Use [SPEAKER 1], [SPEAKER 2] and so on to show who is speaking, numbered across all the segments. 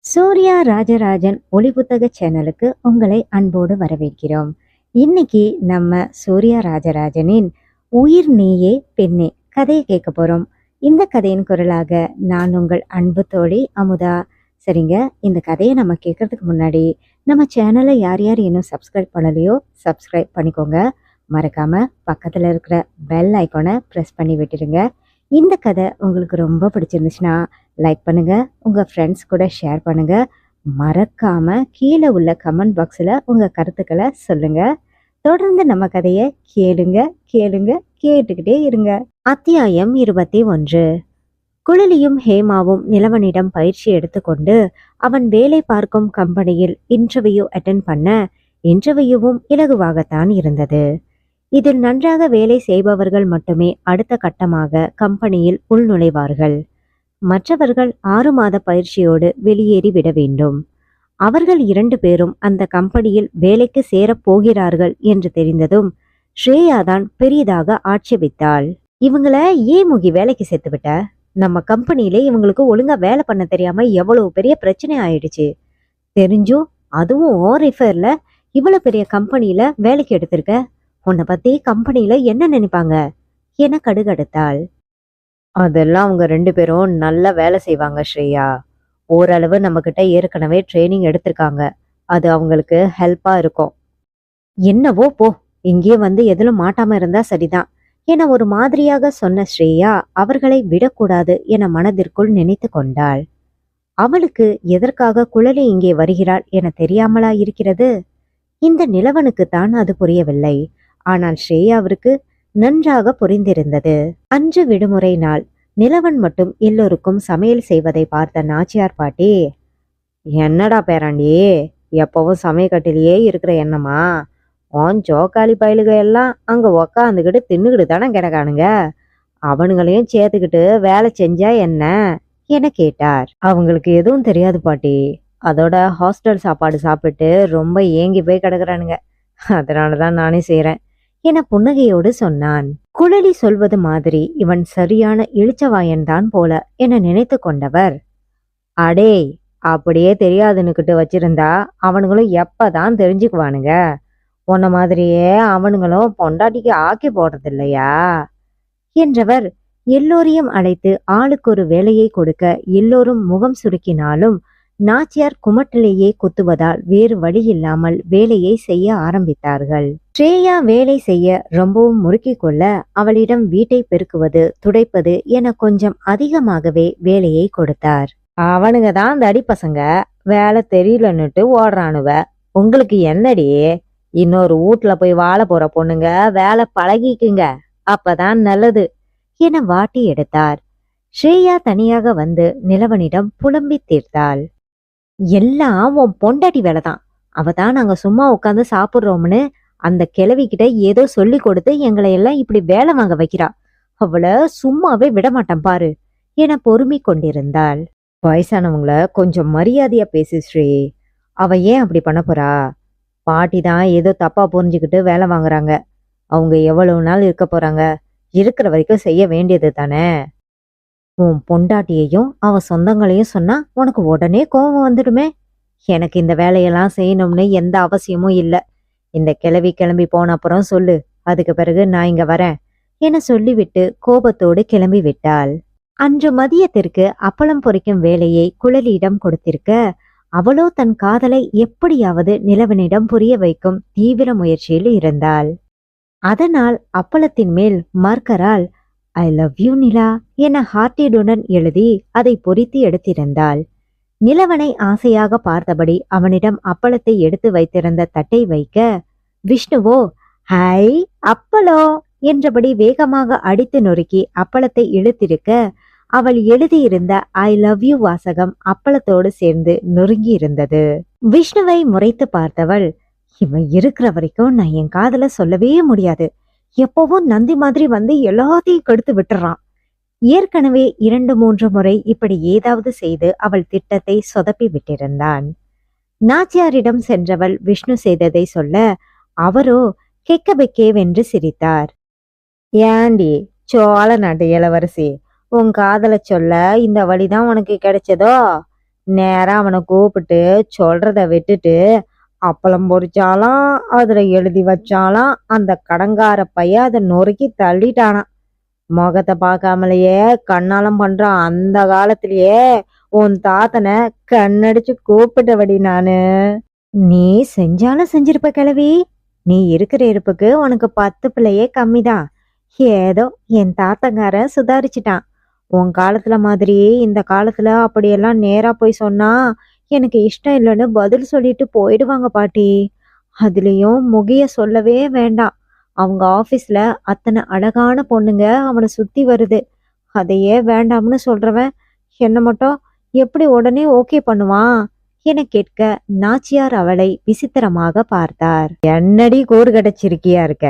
[SPEAKER 1] சூர்யா ராஜராஜன் ஒளிபுத்தக சேனலுக்கு உங்களை அன்போடு வரவேற்கிறோம். இன்னைக்கு நம்ம சூர்யா ராஜராஜனின் உயிர் நீயே பெண்ணே கதையை கேட்க போறோம். இந்த கதையின் குரலாக நான் உங்கள் அன்பு தோழி அமுதா. சரிங்க, இந்த கதையை நம்ம கேட்கறதுக்கு முன்னாடி நம்ம சேனலை யார் யார் இன்னும் சப்ஸ்கிரைப் பண்ணலையோ சப்ஸ்கிரைப் பண்ணிக்கோங்க. மறக்காம பக்கத்துல இருக்கிற பெல் ஐக்கானை ப்ரெஸ் பண்ணி விட்டுடுங்க. இந்த கதை உங்களுக்கு ரொம்ப பிடிச்சிருந்துச்சுன்னா லைக் பண்ணுங்க, உங்க ஃப்ரெண்ட்ஸ் கூட ஷேர் பண்ணுங்க. மறக்காம கீழே உள்ள கமெண்ட் பாக்ஸில் உங்க கருத்துக்களை சொல்லுங்க. தொடர்ந்து நம்ம கதையை கேளுங்க கேளுங்க கேட்டுக்கிட்டே இருங்க. அத்தியாயம் 21. குழலியும் ஹேமாவும் நிலவனிடம் பயிற்சி எடுத்துக்கொண்டு அவன் வேலை பார்க்கும் கம்பெனியில் இன்டர்வியூ அட்டென்ட் பண்ண. இன்டர்வியூவும் இலகுவாகத்தான் இருந்தது. இதில் நன்றாக வேலை செய்பவர்கள் மட்டுமே அடுத்த கட்டமாக கம்பெனியில் உள்நுழைவார்கள். மற்றவர்கள் 6 மாத பயிற்சியோடு வெளியேறி விட வேண்டும். அவர்கள் 2 பேரும் அந்த கம்பெனியில் வேலைக்கு சேரப் போகிறார்கள் என்று தெரிந்ததும் ஸ்ரேயாதான் பெரிதாக ஆட்சேபித்தாள். இவங்கள ஏன் முகி வேலைக்கு சேர்த்து விட்ட? நம்ம கம்பெனியிலே இவங்களுக்கு ஒழுங்கா வேலை பண்ண தெரியாம எவ்வளவு பெரிய பிரச்சனை ஆயிடுச்சு. தெரிஞ்சும் அதுவும் ஓரிஃபர்ல இவ்வளவு பெரிய கம்பெனியில வேலைக்கு எடுத்திருக்க. உன்னை பத்தி கம்பெனியில என்ன நினைப்பாங்க என கடுகடுத்தாள். அதெல்லாம் அவங்க 2 பேரும் நல்லா வேலை செய்வாங்க ஸ்ரேயா. ஓரளவு நம்ம கிட்ட ஏற்கனவே ட்ரைனிங் எடுத்திருக்காங்க. அது அவங்களுக்கு ஹெல்ப்பா இருக்கும். என்னவோ போ, இங்கே வந்து எதிலும் மாட்டாம இருந்தா சரிதான் என ஒரு மாதிரியாக சொன்ன ஸ்ரேயா அவர்களை விடக்கூடாது என மனதிற்குள் நினைத்து கொண்டாள். அவளுக்கு எதற்காக குழலி இங்கே வருகிறாள் என தெரியாமலா இருக்கிறது? இந்த நிலவனுக்குத்தான் அது புரியவில்லை. ஆனால் ஸ்ரேயாவிற்கு நன்றாக புரிந்திருந்தது. அன்று விடுமுறை நாள். நிலவன் மட்டும் எல்லோருக்கும் சமையல் செய்வதை பார்த்த நாச்சியார் பாட்டி, என்னடா பேராண்டி, எப்பவும் சமையக்கட்டிலேயே இருக்கிற எண்ணமா? ஓன் ஜோக்காளி பயலுக எல்லாம் அங்க உக்காந்துக்கிட்டு தின்னுக்கிட்டு தானே கிடக்கானுங்க. அவனுங்களையும் சேர்த்துக்கிட்டு வேலை செஞ்சா என்ன என கேட்டார். அவங்களுக்கு எதுவும் தெரியாது பாட்டி. அதோட ஹாஸ்டல் சாப்பாடு சாப்பிட்டு ரொம்ப ஏங்கி போய் கிடக்குறானுங்க. அதனாலதான் நானே செய்யறேன் என புன்னகையோடு சொன்னான். குழலி சொல்வது மாதிரி இவன் சரியான இளிச்சவாயன்தான் போல என நினைத்து கொண்டவர், அடே அப்படியே தெரியாதுன்னுக்கிட்டு வச்சிருந்தா அவனுங்களும் எப்பதான் தெரிஞ்சுக்குவானுங்க? உன்ன மாதிரியே அவனுங்களும் பொண்டாட்டிக்கு ஆக்கி போடுறது இல்லையா என்றவர் எல்லோரையும் அழைத்து ஆளுக்கு ஒரு வேலையை கொடுக்க எல்லோரும் முகம் சுருக்கினாலும் நாச்சியார் குமட்டிலேயே குத்துவதால் வேறு வழி இல்லாமல் வேலையை செய்ய ஆரம்பித்தார்கள். ஸ்ரேயா வேலை செய்ய ரொம்பவும் முறுக்கிக் கொள்ள அவளிடம் வீட்டை பெருக்குவது துடைப்பது என கொஞ்சம் அதிகமாகவே வேலையை கொடுத்தார். அவனுங்க தான் தடி பசங்க, வேலை தெரியலன்னுட்டு ஓடுறானுவ. உங்களுக்கு என்னடி? இன்னொரு வீட்டுல போய் வாழ போற பொண்ணுங்க வேலை பழகிக்குங்க, அப்பதான் நல்லது என வாட்டி எடுத்தார். ஸ்ரேயா தனியாக வந்து நிலவனிடம் புலம்பி தீர்த்தாள். எல்லாம் உன் பொண்டாட்டி வேலைதான். அவதான் நாங்க சும்மா உட்காந்து சாப்பிடுறோம்னு அந்த கிழவிக்கிட்ட ஏதோ சொல்லி கொடுத்து எங்களை எல்லாம் இப்படி வேலை வாங்க வைக்கிறா. அவளை சும்மாவே விடமாட்டான் பாரு என பொறுமை கொண்டிருந்தாள். வயசானவங்கள கொஞ்சம் மரியாதையா பேசு ஸ்ரீ. அவ ஏன் அப்படி பண்ண போறா? பாட்டி தான் ஏதோ தப்பா புரிஞ்சுக்கிட்டு வேலை வாங்குறாங்க. அவங்க எவ்வளவு நாள் இருக்க போறாங்க? இருக்கிற வரைக்கும் செய்ய வேண்டியது தானே. உன் பொண்டாட்டியையும் அவ சொந்தங்களையும் சொன்னா உனக்கு உடனே கோபம் வந்துடுமே. எனக்கு இந்த வேலையெல்லாம் செய்யணும்னு எந்த அவசியமும் இல்ல. இந்த கிளம்பி போன அப்புறம் சொல்லு, அதுக்கு பிறகு நான் இங்க வரேன் என சொல்லிவிட்டு கோபத்தோடு கிளம்பி விட்டாள். அன்று மதியத்திற்கு அப்பளம் பொரிக்கும் வேலையை குழலியிடம் கொடுத்திருக்க அவளோ தன் காதலை எப்படியாவது நிலவனிடம் புரிய வைக்கும் தீவிர முயற்சியில் இருந்தாள். அதனால் அப்பளத்தின் மேல் மார்க்கரால் ஐ லவ் யூ நிலா என ஹார்ட்டிடுடன் எழுதி அதை பொறித்து எடுத்திருந்தாள். நிலவனை ஆசையாக பார்த்தபடி அவனிடம் அப்பளத்தை எடுத்து வைத்திருந்த தட்டை வைக்க, விஷ்ணுவோ ஹை அப்பளோ என்றபடி வேகமாக அடித்து நொறுக்கி அப்பளத்தை இழுத்திருக்க அவள் எழுதியிருந்த ஐ லவ் யூ வாசகம் அப்பளத்தோடு சேர்ந்து நொறுங்கி இருந்தது. விஷ்ணுவை முறைத்து பார்த்தவள், இவன் இருக்கிற வரைக்கும் நான் என் காதல சொல்லவே முடியாது. எப்பவும் நந்தி மாதிரி வந்து எல்லாத்தையும் கெடுத்து விட்டுறான். ஏற்கனவே 2-3 முறை இப்படி ஏதாவது செய்து அவள் திட்டத்தை சொதப்பி விட்டிருந்தான். நாச்சியாரிடம் சென்றவள் விஷ்ணு செய்ததை சொல்ல அவரோ கெக்கபெக்கேவென்று சிரித்தார். ஏண்டி சோழ நாட்டு இளவரசி, உன் காதல சொல்ல இந்த வழிதான் உனக்கு கிடைச்சதோ? நேரா அவனை கூப்பிட்டு சொல்றத விட்டுட்டு அப்பளம் பொரிச்சாலாம், அதுல எழுதி வச்சாலாம். அந்த கடங்கார பையன் அதை நொறுக்கி தள்ளிட்டானாம். முகத்தை பார்க்காமலேயே கண்ணாலம் பண்ற அந்த காலத்திலேயே உன் தாத்தனை கண்ணடிச்சு கூப்பிட்டபடி நானு. நீ செஞ்சாலும் செஞ்சிருப்ப கிழவி. நீ இருக்கிற இருப்புக்கு உனக்கு 10 பிள்ளையே கம்மிதான். ஏதோ என் தாத்தங்காரன் சுதாரிச்சுட்டான். உன் காலத்துல மாதிரி இந்த காலத்துல அப்படியெல்லாம் நேரா போய் சொன்னா எனக்கு இஷ்டம் இல்லைன்னு பதில் சொல்லிட்டு போயிடுவாங்க பாட்டி. அதுலயும் முகிய சொல்லவே வேண்டாம். அவங்க ஆபீஸ்ல அத்தனை அழகான பொண்ணுங்க அவனை சுத்தி வருது. அதையே வேண்டாம்னு சொல்றவன் என்ன மட்டும் எப்படி உடனே ஓகே பண்ணுவான் என கேட்க நாச்சியார் அவளை விசித்திரமாக பார்த்தார். என்னடி கூறு கிடைச்சிருக்கியா இருக்க?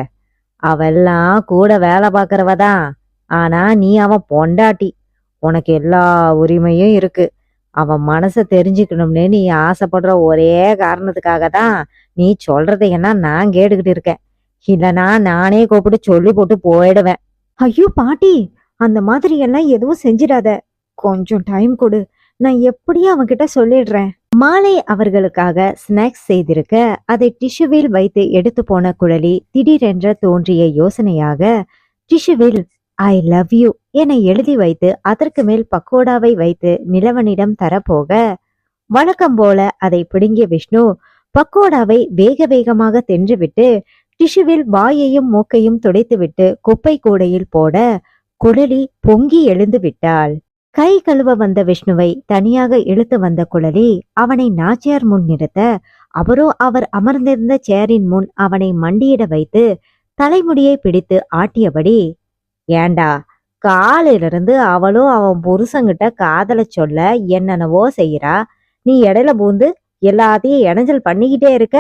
[SPEAKER 1] அவெல்லாம் கூட வேலை பார்க்கறவதான். ஆனா நீ அவன் பொண்டாட்டி. உனக்கு எல்லா உரிமையும் இருக்கு. அவன் மனசை தெரிஞ்சுக்கணும்னு நீ ஆசைப்படுற ஒரே காரணத்துக்காக தான் நீ சொல்றதையெல்லாம் நான் கேட்டுக்கிட்டு இருக்கேன். இல்லைனா நானே கூப்பிட்டு சொல்லி போட்டு போயிடுவேன். ஐயோ பாட்டி, அந்த மாதிரி எல்லாம் எதுவும் செஞ்சிடாத. கொஞ்சம் டைம் கொடு, நான் எப்படியும் அவன்கிட்ட சொல்லிடுறேன். மாலை அவர்களுக்காக ஸ்நாக்ஸ் செய்திருக்க அதை டிஷ்யூவில் வைத்து எடுத்து போன குழலி திடீரென்ற தோன்றிய யோசனையாக டிஷ்யூவில் ஐ லவ் யூ என எழுதி வைத்து அதற்கு மேல் பக்கோடாவை வைத்து நிலவனிடம் தரப்போக வழக்கம் போல அதை பிடுங்கிய விஷ்ணு பக்கோடாவை வேக வேகமாக தின்றுவிட்டு டிஷ்யூவில் வாயையும் மூக்கையும் துடைத்துவிட்டு குப்பை கூடையில் போட குழலி பொங்கி எழுந்து விட்டாள். கை கழுவ வந்த விஷ்ணுவை தனியாக இழுத்து வந்த குழலி அவனை நாச்சியார் முன் நிறுத்த அவரோ அவர் அமர்ந்திருந்த சேரின் முன் அவனை மண்டியிட வைத்து தலைமுடியை பிடித்து ஆட்டியபடி, ஏண்டா காலையிலிருந்து அவளும் அவன் புருஷங்கிட்ட காதல சொல்ல என்னென்னவோ செய்யறா, நீ இடையில பூந்து எல்லாத்தையும் இடைஞ்சல் பண்ணிக்கிட்டே இருக்க.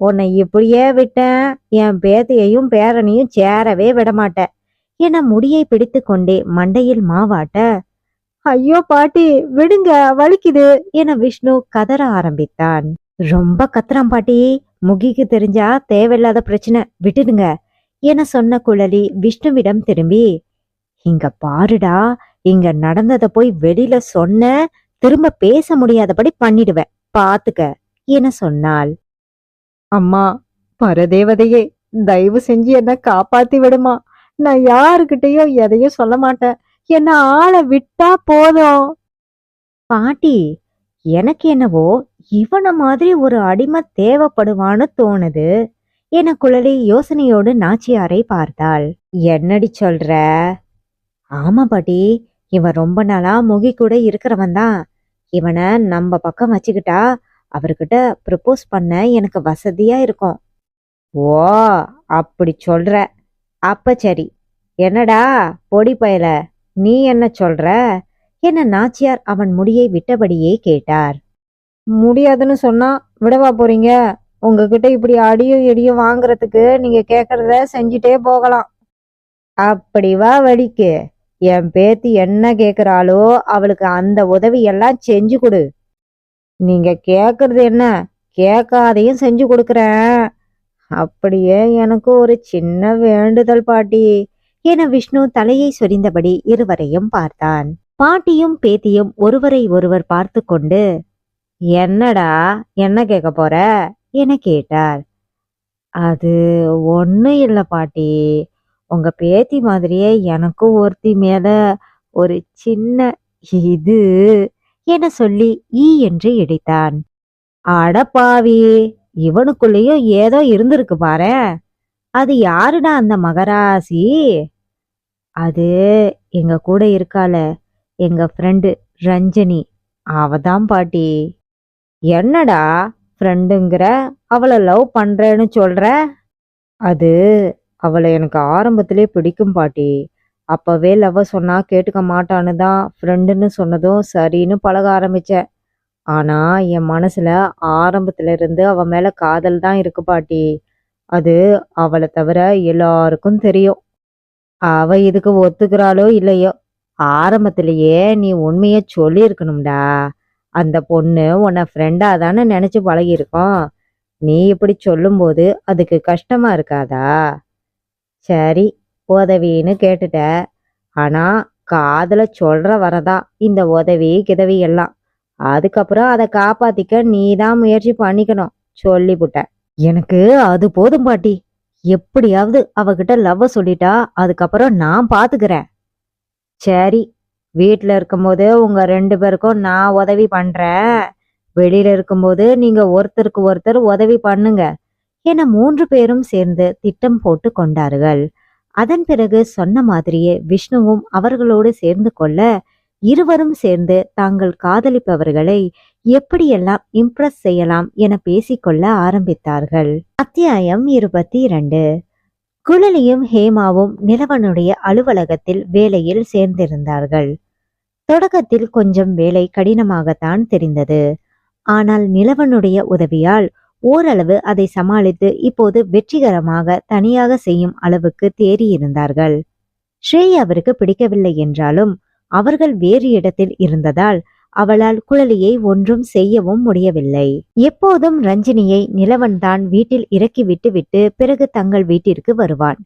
[SPEAKER 1] உன்னை இப்படியே விட்டேன், என் பேத்தையையும் பேரனையும் சேரவே விடமாட்ட என முடியை பிடித்து கொண்டே மண்டையில் மாவாட்ட, ஐயோ பாட்டி விடுங்க வலிக்குது என விஷ்ணு கதற ஆரம்பித்தான். ரொம்ப கத்துறான் பாட்டி, முகிக்கு தெரிஞ்சா தேவையில்லாத பிரச்சனை, விட்டுடுங்க என சொன்ன குழலி விஷ்ணுவிடம் திரும்பி, இங்க பாருடா, இங்க நடந்தத போய் வெளியில சொன்ன திரும்ப பேச முடியாதபடி பண்ணிடுவேன் பாத்துக்க என சொன்னாள். அம்மா பரதேவதையே, தயவு செஞ்சு என்ன காப்பாத்தி விடுமா. நான் யாருக்கிட்டையும் எதையும் சொல்ல மாட்டேன். என்ன ஆளை விட்டா போதும். பாட்டி, எனக்கு என்னவோ இவன மாதிரி ஒரு அடிமை தேவைப்படுவான்னு தோணுது என குழலி யோசனையோடு நாச்சியாரை பார்த்தாள். என்னடி சொல்ற? ஆமா பாட்டி, இவன் ரொம்ப நாளா முகி கூட இருக்கிறவன் தான். இவனை நம்ம பக்கம் வச்சுக்கிட்டா அவர்கிட்ட ப்ரப்போஸ் பண்ண எனக்கு வசதியா இருக்கும். ஓ அப்படி சொல்ற? அப்ப சரி. என்னடா பொடி பயல, நீ என்ன சொல்ற என நாச்சியார் அவன் முடியை விட்டபடியே கேட்டார். முடியாதுன்னு சொன்னா விடவா போறீங்க? உங்ககிட்ட இப்படி அடியும் இடியும் வாங்குறதுக்கு நீங்க கேக்குறத செஞ்சுட்டே போகலாம். அப்படி வா வழிக்கு. என் பேத்தி என்ன கேக்குறாளோ அவளுக்கு அந்த உதவி எல்லாம் செஞ்சு கொடு. நீங்க கேக்குறது என்ன, கேட்காதையும் செஞ்சு கொடுக்கறேன். அப்படியே எனக்கு ஒரு சின்ன வேண்டுதல் பாட்டி என விஷ்ணு தலையை சொரிந்தபடி இருவரையும் பார்த்தான். பாட்டியும் பேத்தியும் ஒருவரை ஒருவர் பார்த்து கொண்டு, என்னடா என்ன கேட்க போற என கேட்டார். அது ஒன்னும் இல்ல பாட்டி, உங்க பேத்தி மாதிரியே எனக்கும் ஒருத்தி மேல ஒரு சின்ன இது என சொல்லி ஈ என்று இடித்தான். அடப்பாவி, இவனுக்குள்ளேயும் ஏதோ இருந்திருக்கு பாரு. அது யாருடா அந்த மகராசி? அது எங்க கூட இருக்கால எங்க ஃப்ரெண்டு ரஞ்சனி, அவதான் பாட்டி. என்னடா ஃப்ரெண்டுங்கிற, அவளை லவ் பண்றேன்னு சொல்ற? அது அவளை எனக்கு ஆரம்பத்திலே பிடிக்கும் பாட்டி. அப்பவே லவ் சொன்னா கேட்டுக்க மாட்டான்னு தான் ஃப்ரெண்டுன்னு சொன்னதும் சரின்னு பழக ஆரம்பிச்சேன். ஆனா என் மனசுல ஆரம்பத்துல இருந்து அவ மேல காதல் தான் இருக்கு பாட்டி. அது அவளை தவிர எல்லாருக்கும் தெரியும். அவ இதுக்கு ஒத்துக்கிறாளோ இல்லையோ, ஆரம்பத்திலேயே நீ உண்மைய சொல்லி இருக்கணும்டா. அந்த பொண்ணு உன்னை ஃப்ரெண்டா தானே நினைச்சு பழகிருக்கோம். நீ இப்படி சொல்லும்போது அதுக்கு கஷ்டமா இருக்காதா? சரி, உதவின்னு கேட்டுட்ட. ஆனா காதல சொல்ற வரதா இந்த உதவி கிதவி எல்லாம். அதுக்கப்புறம் அதை காப்பாத்திக்க நீ தான் முயற்சி பண்ணிக்கணும் சொல்லிப்புட்ட. எனக்கு அது போதும் பாட்டி. எப்படியாவது அவகிட்ட லவ்வ சொல்லிட்டா அதுக்கப்புறம் நான் பாத்துக்கிறேன். சரி, வீட்ல இருக்கும்போது உங்க 2 பேருக்கும் நான் உதவி பண்றேன். வெளியில இருக்கும்போது நீங்க ஒருத்தருக்கு ஒருத்தர் உதவி பண்ணுங்க என 3 பேரும் சேர்ந்து திட்டம் போட்டு கொண்டார்கள். அதன் பிறகு சொன்ன மாதிரியே விஷ்ணுவும் அவர்களோடு சேர்ந்து கொள்ள இருவரும் சேர்ந்து தாங்கள் காதலிப்பவர்களை எப்படியெல்லாம் இம்ப்ரெஸ் செய்யலாம் என பேசிக்கொள்ள ஆரம்பித்தார்கள். அத்தியாயம் 22. குழலியும் ஹேமாவும் நிலவனுடைய அலுவலகத்தில் வேலையில் சேர்ந்திருந்தார்கள். தொடக்கத்தில் கொஞ்சம் வேலை கடினமாகத்தான் தெரிந்தது. ஆனால் நிலவனுடைய உதவியால் ஓரளவு அதை சமாளித்து இப்போது வெற்றிகரமாக தனியாக செய்யும் அளவுக்கு தேறியிருந்தார்கள். ஸ்ரேயா அவருக்கு பிடிக்கவில்லை என்றாலும் அவர்கள் வேறு இடத்தில் இருந்ததால் அவளால் குழலியை ஒன்றும் செய்யவும் முடியவில்லை. எப்போதும் ரஞ்சினியை நிலவன் தான் வீட்டில் இறக்கிவிட்டு விட்டு பிறகு தங்கள் வீட்டிற்கு வருவான்.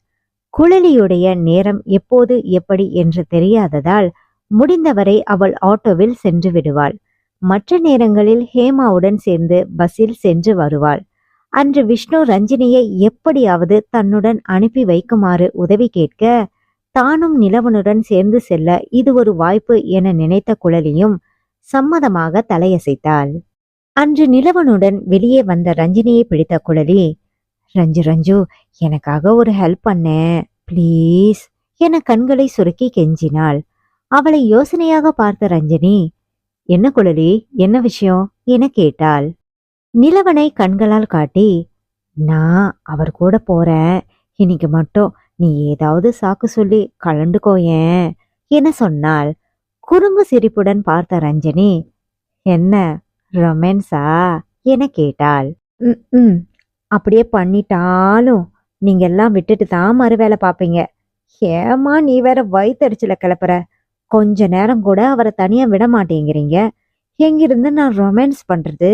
[SPEAKER 1] குழலியுடைய நேரம் எப்போது எப்படி என்று தெரியாததால் முடிந்தவரை அவள் ஆட்டோவில் சென்று விடுவாள். மற்ற நேரங்களில் ஹேமாவுடன் சேர்ந்து பஸ்ஸில் சென்று வருவாள். அன்று விஷ்ணு ரஞ்சினியை எப்படியாவது தன்னுடன் அனுப்பி வைக்குமாறு உதவி கேட்க தானும் நிலவனுடன் சேர்ந்து செல்ல இது ஒரு வாய்ப்பு என நினைத்த குழலியும் சம்மதமாக தலையசைத்தாள். அன்று நிலவனுடன் வெளியே வந்த ரஞ்சினியை பிடித்த குழலி, ரஞ்சு ரஞ்சு எனக்காக ஒரு ஹெல்ப் பண்ண ப்ளீஸ் என கண்களை சுருக்கி கெஞ்சினாள். அவளை யோசனையாக பார்த்த ரஞ்சினி, என்ன குழலி, என்ன விஷயம் என கேட்டாள். நிலவனை கண்களால் காட்டி, நான் அவர் கூட போறேன், இன்னைக்கு மட்டும் நீ ஏதாவது சாக்கு சொல்லி கலண்டுக்கோயேன் என சொன்னாள். குறும்பு சிரிப்புடன் பார்த்த ரஞ்சனி, என்ன ரொமான்ஸா என கேட்டாள். ம் அப்படியே பண்ணிட்டாலும் நீங்க எல்லாம் விட்டுட்டு தான் மறு வேலை பாப்பீங்க. ஏமா நீ வேற வயித்தடிச்சுல கிளப்புற. கொஞ்ச நேரம் கூட அவரை தனியா விட மாட்டேங்கிறீங்க. எங்கிருந்து நான் ரொமான்ஸ் பண்றது?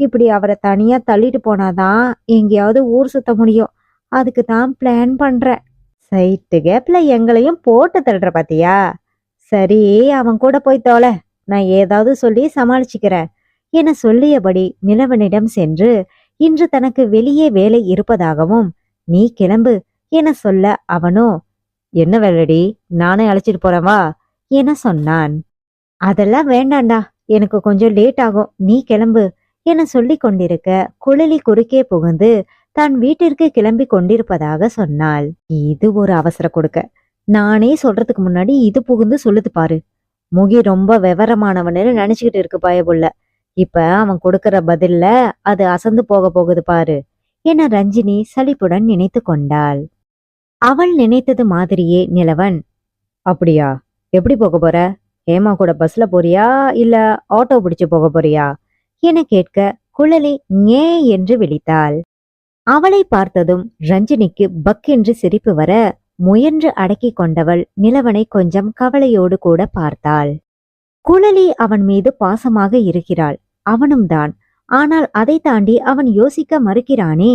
[SPEAKER 1] இப்படி அவரை தனியா தள்ளிட்டு போனாதான் எங்கேயாவது ஊர் சுத்த முடியும். அதுக்கு தான் பிளான் பண்றேன். சைட்டு கேப்ல எங்களையும் போட்டு தள்ளுற பாத்தியா? சரி, அவன் கூட போய் தோலை, நான் ஏதாவது சொல்லி சமாளிச்சுக்கிறேன் என சொல்லியபடி நிலவனிடம் சென்று இன்று தனக்கு வெளியே வேலை இருப்பதாகவும் நீ கிளம்பு என சொல்ல அவனோ, என்ன வேலைடி, நானே அழைச்சிட்டு போறேன் வா என சொன்னான். அதெல்லாம் வேண்டாண்டா, எனக்கு கொஞ்சம் லேட் ஆகும், நீ கிளம்பு என சொல்லி கொண்டிருக்க குழலி குறுக்கே புகுந்து தான் வீட்டிற்கு கிளம்பி கொண்டிருப்பதாக சொன்னாள். இது ஒரு அவசர கொடுக்க. நானே சொல்றதுக்கு முன்னாடி இது புகுந்து சொல்லுது பாரு. முகி ரொம்ப விவரமானவன்னு நினைச்சுக்கிட்டு இருக்கு பயபுள்ள. இப்ப அவன் கொடுக்கற பதில்ல அது அசந்து போக போகுது பாரு என ரஞ்சினி சலிப்புடன் நினைத்து கொண்டாள். அவள் நினைத்தது மாதிரியே நிலவன், அப்படியா, எப்படி போக போற? ஹேமா கூட பஸ்ல போறியா இல்ல ஆட்டோ பிடிச்சு போக போறியா என கேட்க குழலி ஏ என்று விழித்தாள். அவளை பார்த்ததும் ரஞ்சினிக்கு பக்கென்று சிரிப்பு வர முயன்று அடக்கி கொண்டவள் நிலவனை கொஞ்சம் கவலையோடு கூட பார்த்தாள். குழலி அவன் மீது பாசமாக இருக்கிறாள், அவனும் தான். ஆனால் அதை தாண்டி அவன் யோசிக்க மறுக்கிறானே.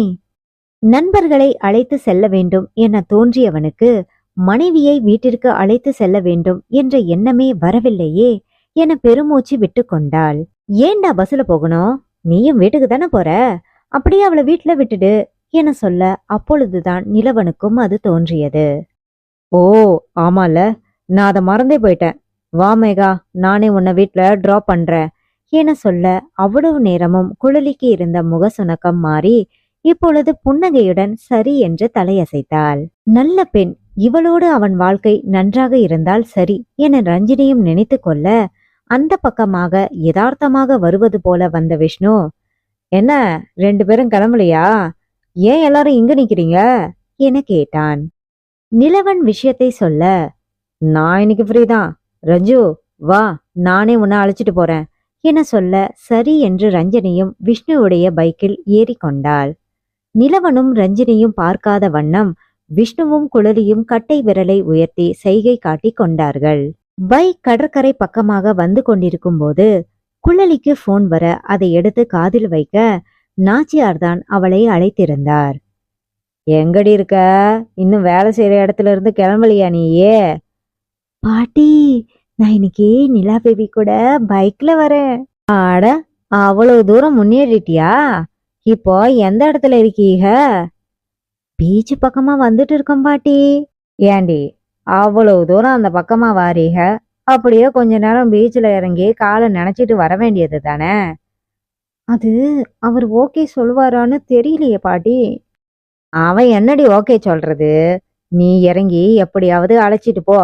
[SPEAKER 1] நண்பர்களை அழைத்து செல்ல வேண்டும் என தோன்றியவனுக்கு மனைவியை வீட்டிற்கு அழைத்து செல்ல வேண்டும் என்ற எண்ணமே வரவில்லையே என பெருமூச்சு விட்டு கொண்டாள். ஏண்டா பஸ்ல போகணும்? நீயும் வீட்டுக்கு தானே போற, அப்படியே அவளை வீட்டுல விட்டுடு என சொல்ல அப்பொழுதுதான் நிலவனுக்கும் அது தோன்றியது. ஓ ஆமால, நான் அதை மறந்தே போயிட்டேன். வா மேகா, நானே உன்னை வீட்டுல டிராப் பண்றேன் என சொல்ல அவ்வளவு நேரமும் குழலிக்கு இருந்த முக சுணக்கம் மாறி இப்பொழுது புன்னகையுடன் சரி என்று தலையசைத்தாள். நல்ல பெண், இவளோடு அவன் வாழ்க்கை நன்றாக இருந்தால் சரி என ரஞ்சினியும் நினைத்து கொள்ள அந்த பக்கமாக யதார்த்தமாக வருவது போல வந்த விஷ்ணு, என்ன 2 பேரும் கிளம்பலையா? ஏன் எல்லாரும் இங்க நிக்கிறீங்க என கேட்டான். நிலவன் விஷயத்தை சொல்ல, நான் இன்னைக்கு ஃப்ரீதான், ரஞ்சு வா, நானே உன்னை அழைச்சிட்டு போறேன் என சொல்ல சரி என்று ரஞ்சனியும் விஷ்ணுவுடைய பைக்கில் ஏறிக்கொண்டாள். நிலவனும் ரஞ்சினியும் பார்க்காத வண்ணம் விஷ்ணுவும் குழலியும் கட்டை விரலை உயர்த்தி செய்கை காட்டி கொண்டார்கள். பைக் கடற்கரை பக்கமாக வந்து கொண்டிருக்கும் போது குழலிக்கு போன் வர அதை எடுத்து காதில் வைக்க நாச்சியார்தான் அவளை அழைத்திருந்தார். எங்கடி இருக்க? இன்னும் வேலை செய்யற இடத்துல இருந்து கிளம்பலையா நீயே? பாட்டி, நான் இன்னைக்கு நிலா பேபி கூட பைக்ல வரேன் ஆட, அவ்வளவு தூரம் முன்னேறிட்டியா? இப்போ எந்த இடத்துல இருக்கீக? பீச் பக்கமா வந்துட்டு இருக்கோம் பாட்டி. ஏண்டி, அவ்வளவு தூரம் அந்த பக்கமா வாரீக, அப்படியே கொஞ்ச நேரம் பீச்ல இறங்கி காலை நனைச்சிட்டு வர வேண்டியது தானே? அது அவர் ஓகே சொல்லுவாரான்னு தெரியலையே பாட்டி. அவன் என்னடி ஓகே சொல்றது? நீ இறங்கி எப்படியாவது அழைச்சிட்டு போ.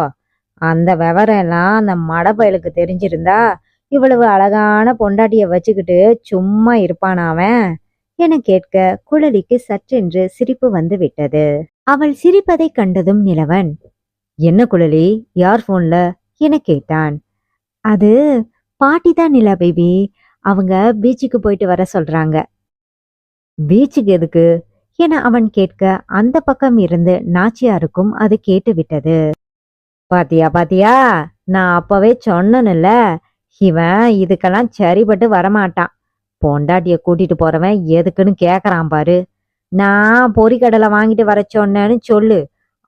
[SPEAKER 1] அந்த விவரம் எல்லாம் அந்த மடப்பயலுக்கு தெரிஞ்சிருந்தா இவ்வளவு அழகான பொண்டாட்டிய வச்சுக்கிட்டு சும்மா இருப்பானா அவன்? என கேட்க குழலிக்கு சற்றென்று சிரிப்பு வந்து விட்டது. அவள் சிரிப்பதை கண்டதும் நிலவன், என்ன குழலி, யார் போன்ல என கேட்டான். அது பாட்டி தான் நிலா பேபி. அவங்க பீச்சுக்கு போயிட்டு வர சொல்றாங்க. பீச்சுக்கு எதுக்கு என அவன் கேட்க அந்த பக்கம் இருந்து நாச்சியாருக்கும் அது கேட்டு விட்டது. பாத்தியா பாத்தியா, நான் அப்பவே சொன்னேன்ல, இவன் இதுக்கெல்லாம் சரிபட்டு வரமாட்டான். பொண்டாட்டிய கூட்டிட்டு போறவன் எதுக்குன்னு கேக்குறான் பாரு. நான் பொரிக்கடலை வாங்கிட்டு வர சொன்னேன்னு சொல்லு,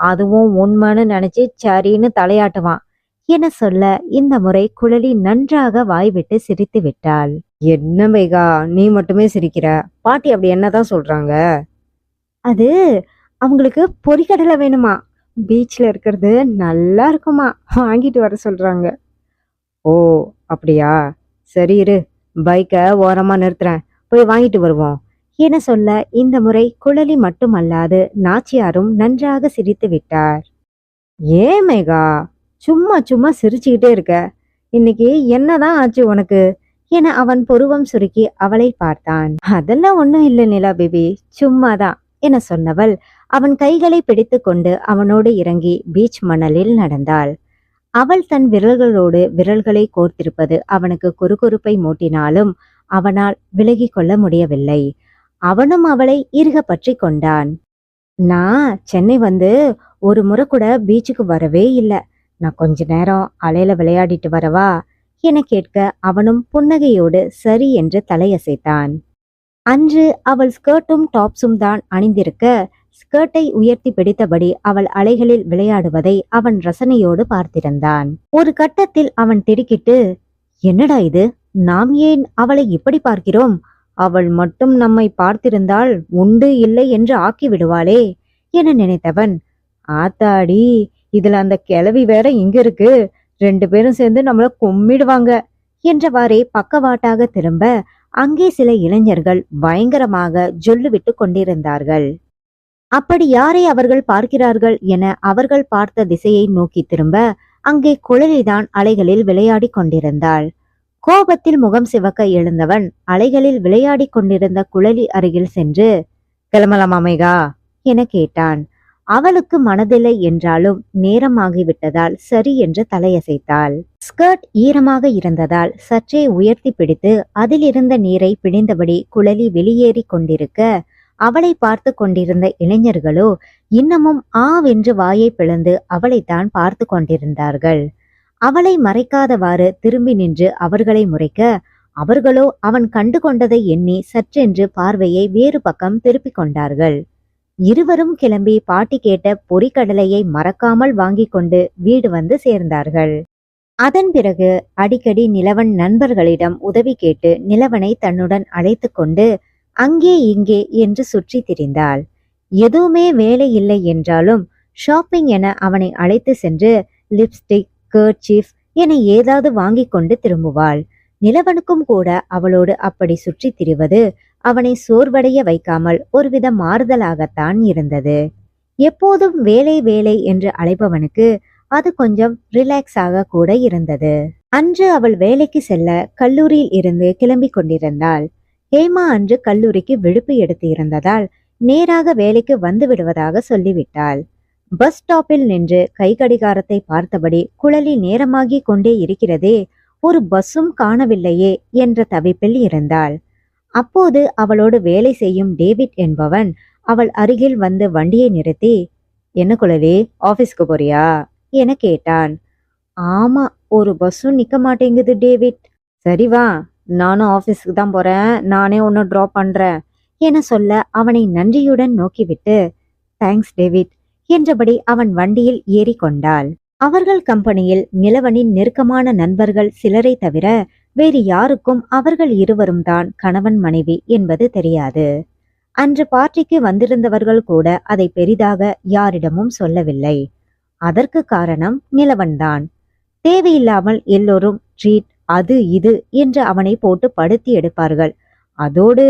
[SPEAKER 1] அதுவும் உண்மைன்னு நினைச்சு சரின்னு தலையாட்டுவான் என சொல்ல இந்த முறை குழலி நன்றாக வாய்விட்டு சிரித்து விட்டாள். என்ன மேகா, நீ மட்டுமே சிரிக்கிற? பாட்டி அப்படி என்னதான் சொல்றாங்க? அது அவங்களுக்கு பொரிக்கடலை வேணுமா, பீச்ல இருக்கிறது நல்லா இருக்குமா, வாங்கிட்டு வர சொல்றாங்க. ஓ அப்படியா, சரி இரு, பைக்கை ஓரமா நிறுத்துறேன், போய் வாங்கிட்டு வருவோம் என சொல்ல இந்த முறை குழலி மட்டுமல்லாது நாச்சியாரும் நன்றாக சிரித்து விட்டார். ஏன் மேகா, சும்மா சும்மா சிரிச்சுக்கிட்டே இருக்க? இன்னைக்கு என்னதான் ஆச்சு உனக்கு என அவன் புருவம் சுருக்கி அவளை பார்த்தான். அதெல்லாம் ஒண்ணும் இல்லை நிலா பேபி, சும்மாதான் என சொன்னவள் அவன் கைகளை பிடித்து கொண்டு அவனோடு இறங்கி பீச் மணலில் நடந்தாள். அவள் தன் விரல்களோடு விரல்களை கோர்த்திருப்பது அவனுக்கு குறுகுறுப்பை மூட்டினாலும் அவனால் விலகி கொள்ள முடியவில்லை. அவனும் அவளை இறுக பற்றி கொண்டான். நான் சென்னை வந்து ஒரு முறை கூட பீச்சுக்கு வரவே இல்லை. நான் கொஞ்ச நேரம் அலையில விளையாடிட்டு வரவா என கேட்க அவனும் புன்னகையோடு சரி என்று தலையசைத்தான். அன்று அவள் ஸ்கர்ட்டும் டாப்ஸும் தான் அணிந்திருக்க ஸ்கர்ட்டை உயர்த்தி பிடித்தபடி அவள் அலைகளில் விளையாடுவதை அவன் ரசனையோடு பார்த்திருந்தான். ஒரு கட்டத்தில் அவன் திடுக்கிட்டு, என்னடா இது, நாம் ஏன் அவளை இப்படி பார்க்கிறோம்? அவள் மட்டும் நம்மை பார்த்திருந்தால் உண்டு இல்லை என்று ஆக்கி விடுவாளே என நினைத்தவன், ஆத்தாடி, இதுல அந்த கிழவி வேற இங்க இருக்கு, 2 பேரும் சேர்ந்து நம்மள கும்மிடுவாங்க என்றவாறே பக்கவாட்டாக திரும்ப அங்கே சில இளைஞர்கள் பயங்கரமாக ஜொல்லு விட்டு கொண்டிருந்தார்கள். அப்படி யாரை அவர்கள் பார்க்கிறார்கள் என அவர்கள் பார்த்த திசையை நோக்கி திரும்ப அங்கே குழலிதான் அலைகளில் விளையாடி கொண்டிருந்தாள். கோபத்தில் முகம் சிவக்க எழுந்தவன் அலைகளில் விளையாடி கொண்டிருந்த குழலி அருகில் சென்று, கிளம்பலாமா மேகா என கேட்டான். அவளுக்கு மனதில்லை என்றாலும் நேரமாகிவிட்டதால் சரி என்று தலையசைத்தாள். ஸ்கர்ட் ஈரமாக இருந்ததால் சற்றே உயர்த்தி பிடித்து அதிலிருந்த நீரை பிழிந்தபடி குழலி வெளியேறி கொண்டிருக்க அவளை பார்த்து கொண்டிருந்த இளைஞர்களோ இன்னமும் ஆவென்று வாயை பிளந்து அவளைத்தான் பார்த்து கொண்டிருந்தார்கள். அவளை மறைக்காதவாறு திரும்பி நின்று அவர்களை முறைக்க அவர்களோ அவன் கண்டு கொண்டதை எண்ணி சற்றென்று பார்வையை வேறு பக்கம் திருப்பிக் கொண்டார்கள். இருவரும் கிளம்பி பாட்டி கேட்ட பொரிக்கடலையை மறக்காமல் வாங்கி கொண்டு வீடு வந்து சேர்ந்தார்கள். அதன் பிறகு அடிக்கடி நிலவன் நண்பர்களிடம் உதவி கேட்டு நிலவனை தன்னுடன் அழைத்து கொண்டு அங்கே இங்கே என்று சுற்றி திரிந்தாள். எதுவுமே வேலை இல்லை என்றாலும் ஷாப்பிங் என அவனை அழைத்து சென்று லிப்ஸ்டிக், கர்ச்சீஃப் என ஏதாவது வாங்கி கொண்டு திரும்புவாள். நிலவனுக்கும் கூட அவளோடு அப்படி சுற்றி திரிவது அவனை சோர்வடைய வைக்காமல் ஒருவித மாறுதலாகத்தான் இருந்தது. எப்போதும் வேலை வேலை என்று அழைப்பவனுக்கு அது கொஞ்சம் ரிலாக்ஸ் ஆக கூட இருந்தது. அன்று அவள் வேலைக்கு செல்ல கல்லூரியில் இருந்து கிளம்பி கொண்டிருந்தாள். ஹேமா அன்று கல்லூரிக்கு விடுப்பு எடுத்து இருந்ததால் நேராக வேலைக்கு வந்து விடுவதாக சொல்லிவிட்டாள். பஸ் ஸ்டாப்பில் நின்று கை கடிகாரத்தை பார்த்தபடி குழலி நேரமாகி கொண்டே இருக்கிறதே, ஒரு பஸ்ஸும் காணவில்லையே என்ற தவிப்பில் இருந்தாள். அப்போது அவளோடு வேலை செய்யும் டேவிட் என்பவன் அவள் அருகில் வந்து வண்டியை நிறுத்தி, என்ன குழலி, ஆபீஸ்க்கு போறியா என கேட்டான். ஆமா, ஒரு பஸ்ஸும் நிக்க மாட்டேங்குது டேவிட். சரி வா, நானும் ஆபீஸ்க்கு தான் போறேன், நானே உன்னை டிராப் பண்றேன் என சொல்ல அவனை நன்றியுடன் நோக்கிவிட்டு, தேங்க்ஸ் டேவிட் என்றபடி அவன் வண்டியில் ஏறி கொண்டாள். அவர்கள் கம்பெனியில் நிலவனின் நெருக்கமான நண்பர்கள் சிலரை தவிர வேறு யாருக்கும் அவர்கள் இருவரும் தான் கணவன் மனைவி என்பது தெரியாது. அன்று பார்ட்டிக்கு வந்திருந்தவர்கள் கூட அதை பெரிதாக யாரிடமும் சொல்லவில்லை. அதற்கு காரணம் நிலவன்தான். தேவையில்லாமல் எல்லோரும் ட்ரீட் அது இது என்று அவனை போட்டு படுத்தி எடுப்பார்கள். அதோடு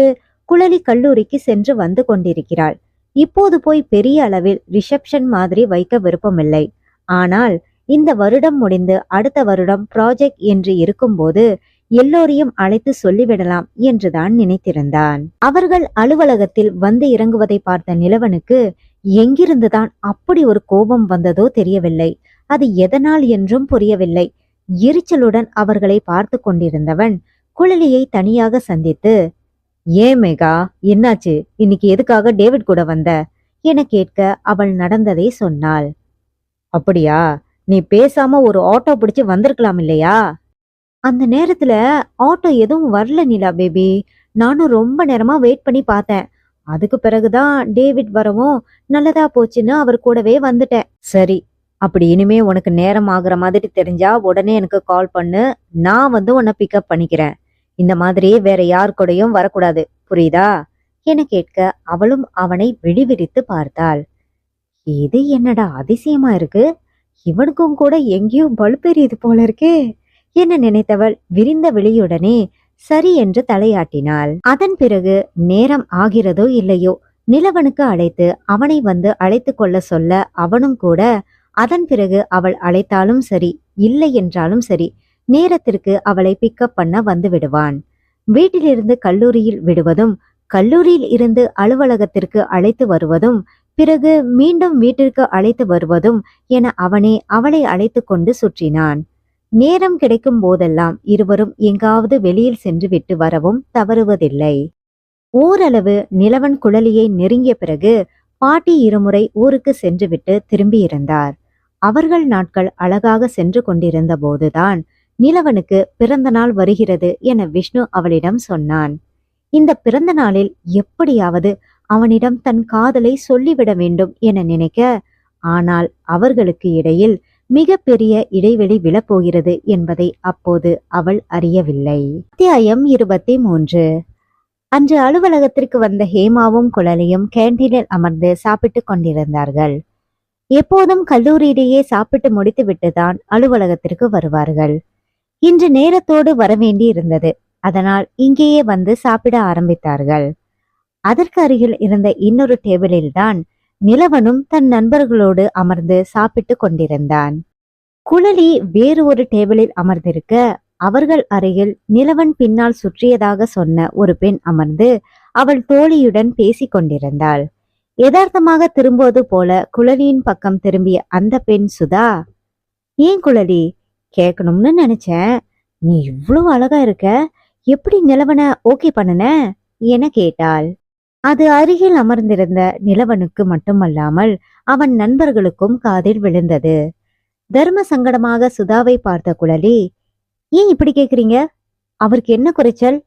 [SPEAKER 1] குழலி கல்லூரிக்கு சென்று வந்து கொண்டிருக்கிறாள். இப்போது போய் பெரிய அளவில் ரிசப்ஷன் மாதிரி வைக்க விருப்பமில்லை. ஆனால் இந்த வருடம் முடிந்து அடுத்த வருடம் ப்ராஜெக்ட் என்று இருக்கும்போது எல்லோரையும் அழைத்து சொல்லிவிடலாம் என்றுதான் நினைத்திருந்தான். அவர்கள் அலுவலகத்தில் வந்து இறங்குவதை பார்த்த நிலவனுக்கு எங்கிருந்துதான் அப்படி ஒரு கோபம் வந்ததோ தெரியவில்லை. அது எதனால் என்றும் புரியவில்லை. எரிச்சலுடன் அவர்களை பார்த்து கொண்டிருந்தவன் குழலியை தனியாக சந்தித்து, ஏன் மேகா, என்னாச்சு? இன்னைக்கு எதுக்காக டேவிட் கூட வந்த என கேட்க அவள் நடந்ததை சொன்னாள். அப்படியா, நீ பேசாம ஒரு ஆட்டோ பிடிச்சு வந்திருக்கலாம் இல்லையா? அந்த நேரத்துல ஆட்டோ எதுவும் வரல நிலா பேபி. நானும் ரொம்ப நேரமா வெயிட் பண்ணி பார்த்தேன். அதுக்கு பிறகுதான் டேவிட் வரவும் நல்லதா போச்சுன்னு அவர் கூடவே வந்துட்டேன். சரி, அப்படி இனிமே உனக்கு நேரம் ஆகுற மாதிரி தெரிஞ்சா உடனே எனக்கு கால் பண்ணு. நான் வந்து உன்னை பிக்கப் பண்ணிக்கிறேன். இந்த மாதிரி வேற யார் கூடயும் வரக்கூடாது, புரியுதா என கேட்க அவளும் அவனை விழிவிரித்து பார்த்தாள். இது என்னடா அதிசயமா இருக்கு, இவனுக்கும் கூட எங்கேயோ பல்பெரியது போல இருக்கே என நினைத்தவள் விரிந்த விழியுடனே சரி என்று தலையாட்டினாள். அதன் பிறகு நேரம் ஆகிறதோ இல்லையோ நிலவனுக்கு அழைத்து அவனை வந்து அழைத்து கொள்ள சொல்ல அவனும் கூட அதன் பிறகு அவள் அழைத்தாலும் சரி இல்லை என்றாலும் சரி நேரத்திற்கு அவளை பிக்கப் பண்ண வந்து விடுவான். வீட்டிலிருந்து கல்லூரியில் விடுவதும் கல்லூரியில் இருந்து அலுவலகத்திற்கு அழைத்து வருவதும் பிறகு மீண்டும் வீட்டிற்கு அழைத்து வருவதும் என அவனே அவளை அழைத்து கொண்டு சுற்றினான். நேரம் கிடைக்கும் போதெல்லாம் இருவரும் எங்காவது வெளியில் சென்று விட்டு வரவும் தவறுவதில்லை. ஓரளவு நிலவன் குழலியை நெருங்கிய பிறகு பாட்டி இருமுறை ஊருக்கு சென்றுவிட்டு திரும்பியிருந்தார். அவர்கள் நாட்கள் அழகாக சென்று கொண்டிருந்த போதுதான் நிலவனுக்கு பிறந்த நாள் வருகிறது என விஷ்ணு அவளிடம் சொன்னான். இந்த பிறந்த நாளில் எப்படியாவது அவனிடம் தன் காதலை சொல்லிவிட வேண்டும் என நினைக்க, ஆனால் அவர்களுக்கு இடையில் மிக பெரிய இடைவெளி விழப்போகிறது என்பதை அப்போது அவள் அறியவில்லை. அத்தியாயம் 23. அன்று அலுவலகத்திற்கு வந்த ஹேமாவும் குழலியும் கேண்டீனில் அமர்ந்து சாப்பிட்டு கொண்டிருந்தார்கள். எப்போதும் கல்லூரியிலேயே சாப்பிட்டு முடித்து விட்டுதான் அலுவலகத்திற்கு வருவார்கள். இன்று நேரத்தோடு வரவேண்டி இருந்தது. அதனால் இங்கேயே வந்து சாப்பிட ஆரம்பித்தார்கள். அதற்கு அருகில் இருந்த இன்னொரு டேபிளில் தான் நிலவனும் தன் நண்பர்களோடு அமர்ந்து சாப்பிட்டு கொண்டிருந்தான். குழலி வேறு ஒரு டேபிளில் அமர்ந்திருக்க அவர்கள் அருகில் நிலவன் பின்னால் சுற்றியதாக சொன்ன ஒரு பெண் அமர்ந்து அவள் தோழியுடன் பேசிக் கொண்டிருந்தாள். யதார்த்தமாக திரும்புவது போல குழலியின் பக்கம் திரும்பிய அந்த பெண் சுதா, ஏன் குழலி, கேட்கணும்னு நினைச்சேன். நீ இவ்வளவு அழகா இருக்க, எப்படி நிலவனை ஓகே பண்ணுன என கேட்டாள். அது அருகில் அமர்ந்திருந்த நிலவனுக்கு மட்டுமல்லாமல் அவன் நண்பர்களுக்கும் காதில் விழுந்தது. தர்ம சங்கடமாக சுதாவை பார்த்த குழலி, ஏன் இப்படி கேக்குறீங்க? அவருக்கு என்ன குறைச்சல்?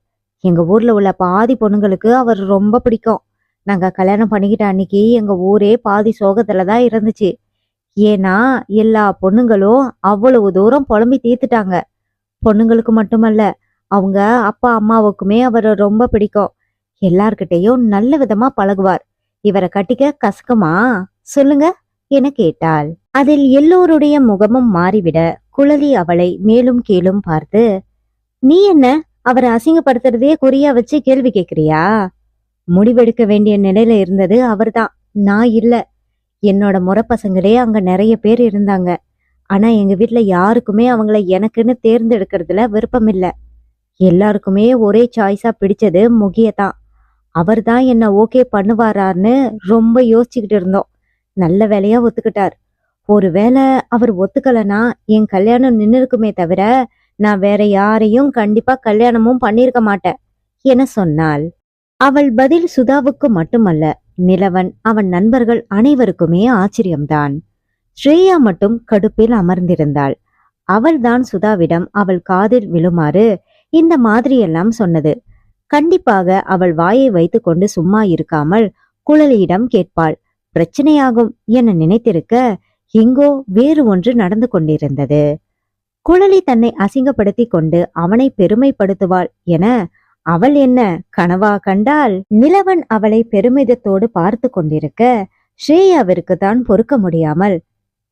[SPEAKER 1] எங்க ஊர்ல உள்ள பாதி பொண்ணுங்களுக்கு அவர் ரொம்ப பிடிக்கும். நாங்க கல்யாணம் பண்ணிக்கிட்ட அன்னைக்கு எங்க ஊரே பாதி சோகத்துலதான் இருந்துச்சு. ஏன்னா எல்லா பொண்ணுங்களும் அவ்வளவு தூரம் புலம்பி தீர்த்துட்டாங்க. பொண்ணுங்களுக்கு மட்டுமல்ல, அவங்க அப்பா அம்மாவுக்குமே அவரை ரொம்ப பிடிக்கும். எல்லார்கிட்டையும் நல்ல விதமா பழகுவார். இவரை கட்டிக்க கசக்குமா சொல்லுங்க என கேட்டாள். அதில் எல்லோருடைய முகமும் மாறிவிட குழலி அவளை மேலும் கீழும் பார்த்து, நீ என்ன அவரை அசிங்கப்படுத்துறதே குறியா வச்சு கேள்வி கேக்குறியா? முடிவெடுக்க வேண்டிய நிலையில இருந்தது அவர்தான், நான் இல்ல. என்னோட முறை பசங்களே அங்க நிறைய பேர் இருந்தாங்க. ஆனா எங்க வீட்டுல யாருக்குமே அவங்கள எனக்குன்னு தேர்ந்தெடுக்கிறதுல விருப்பம் இல்ல. எல்லாருக்குமே ஒரே சாய்ஸா பிடிச்சது முகியதான். அவர் தான் என்ன ஓகே பண்ணுவாரான்னு ரொம்ப யோசிச்சுக்கிட்டு இருந்தோம். நல்ல வேலையா ஒத்துக்கிட்டார். ஒருவேளை அவர் ஒத்துக்கலனா என் கல்யாணம் நின்னு இருக்குமே தவிர நான் வேற யாரையும் கண்டிப்பா கல்யாணமும் பண்ணிருக்க மாட்டேன் என சொன்னாள். அவள் பதில் சுதாவுக்கு மட்டுமல்ல, நிலவன் அவன் நண்பர்கள் அனைவருக்குமே ஆச்சரியம்தான். ஸ்ரேயா மட்டும் கடுப்பில் அமர்ந்திருந்தாள். அவள்தான் சுதாவிடம் அவள் காதில் விழுமாறு இந்த மாதிரியெல்லாம் சொன்னது. கண்டிப்பாக அவள் வாயை வைத்து கொண்டு சும்மா இருக்காமல் குழலியிடம் கேட்பாள், பிரச்சனையாகும் என நினைத்திருக்க எங்கோ வேறு ஒன்று நடந்து கொண்டிருந்தது. குழலி தன்னை அசிங்கப்படுத்தி கொண்டு அவனை பெருமைப்படுத்துவாள் என அவள் என்ன கனவா கண்டாள்? நிலவன் அவளை பெருமிதத்தோடு பார்த்து கொண்டிருக்க ஸ்ரேயாவிற்கு தான் பொறுக்க முடியாமல்,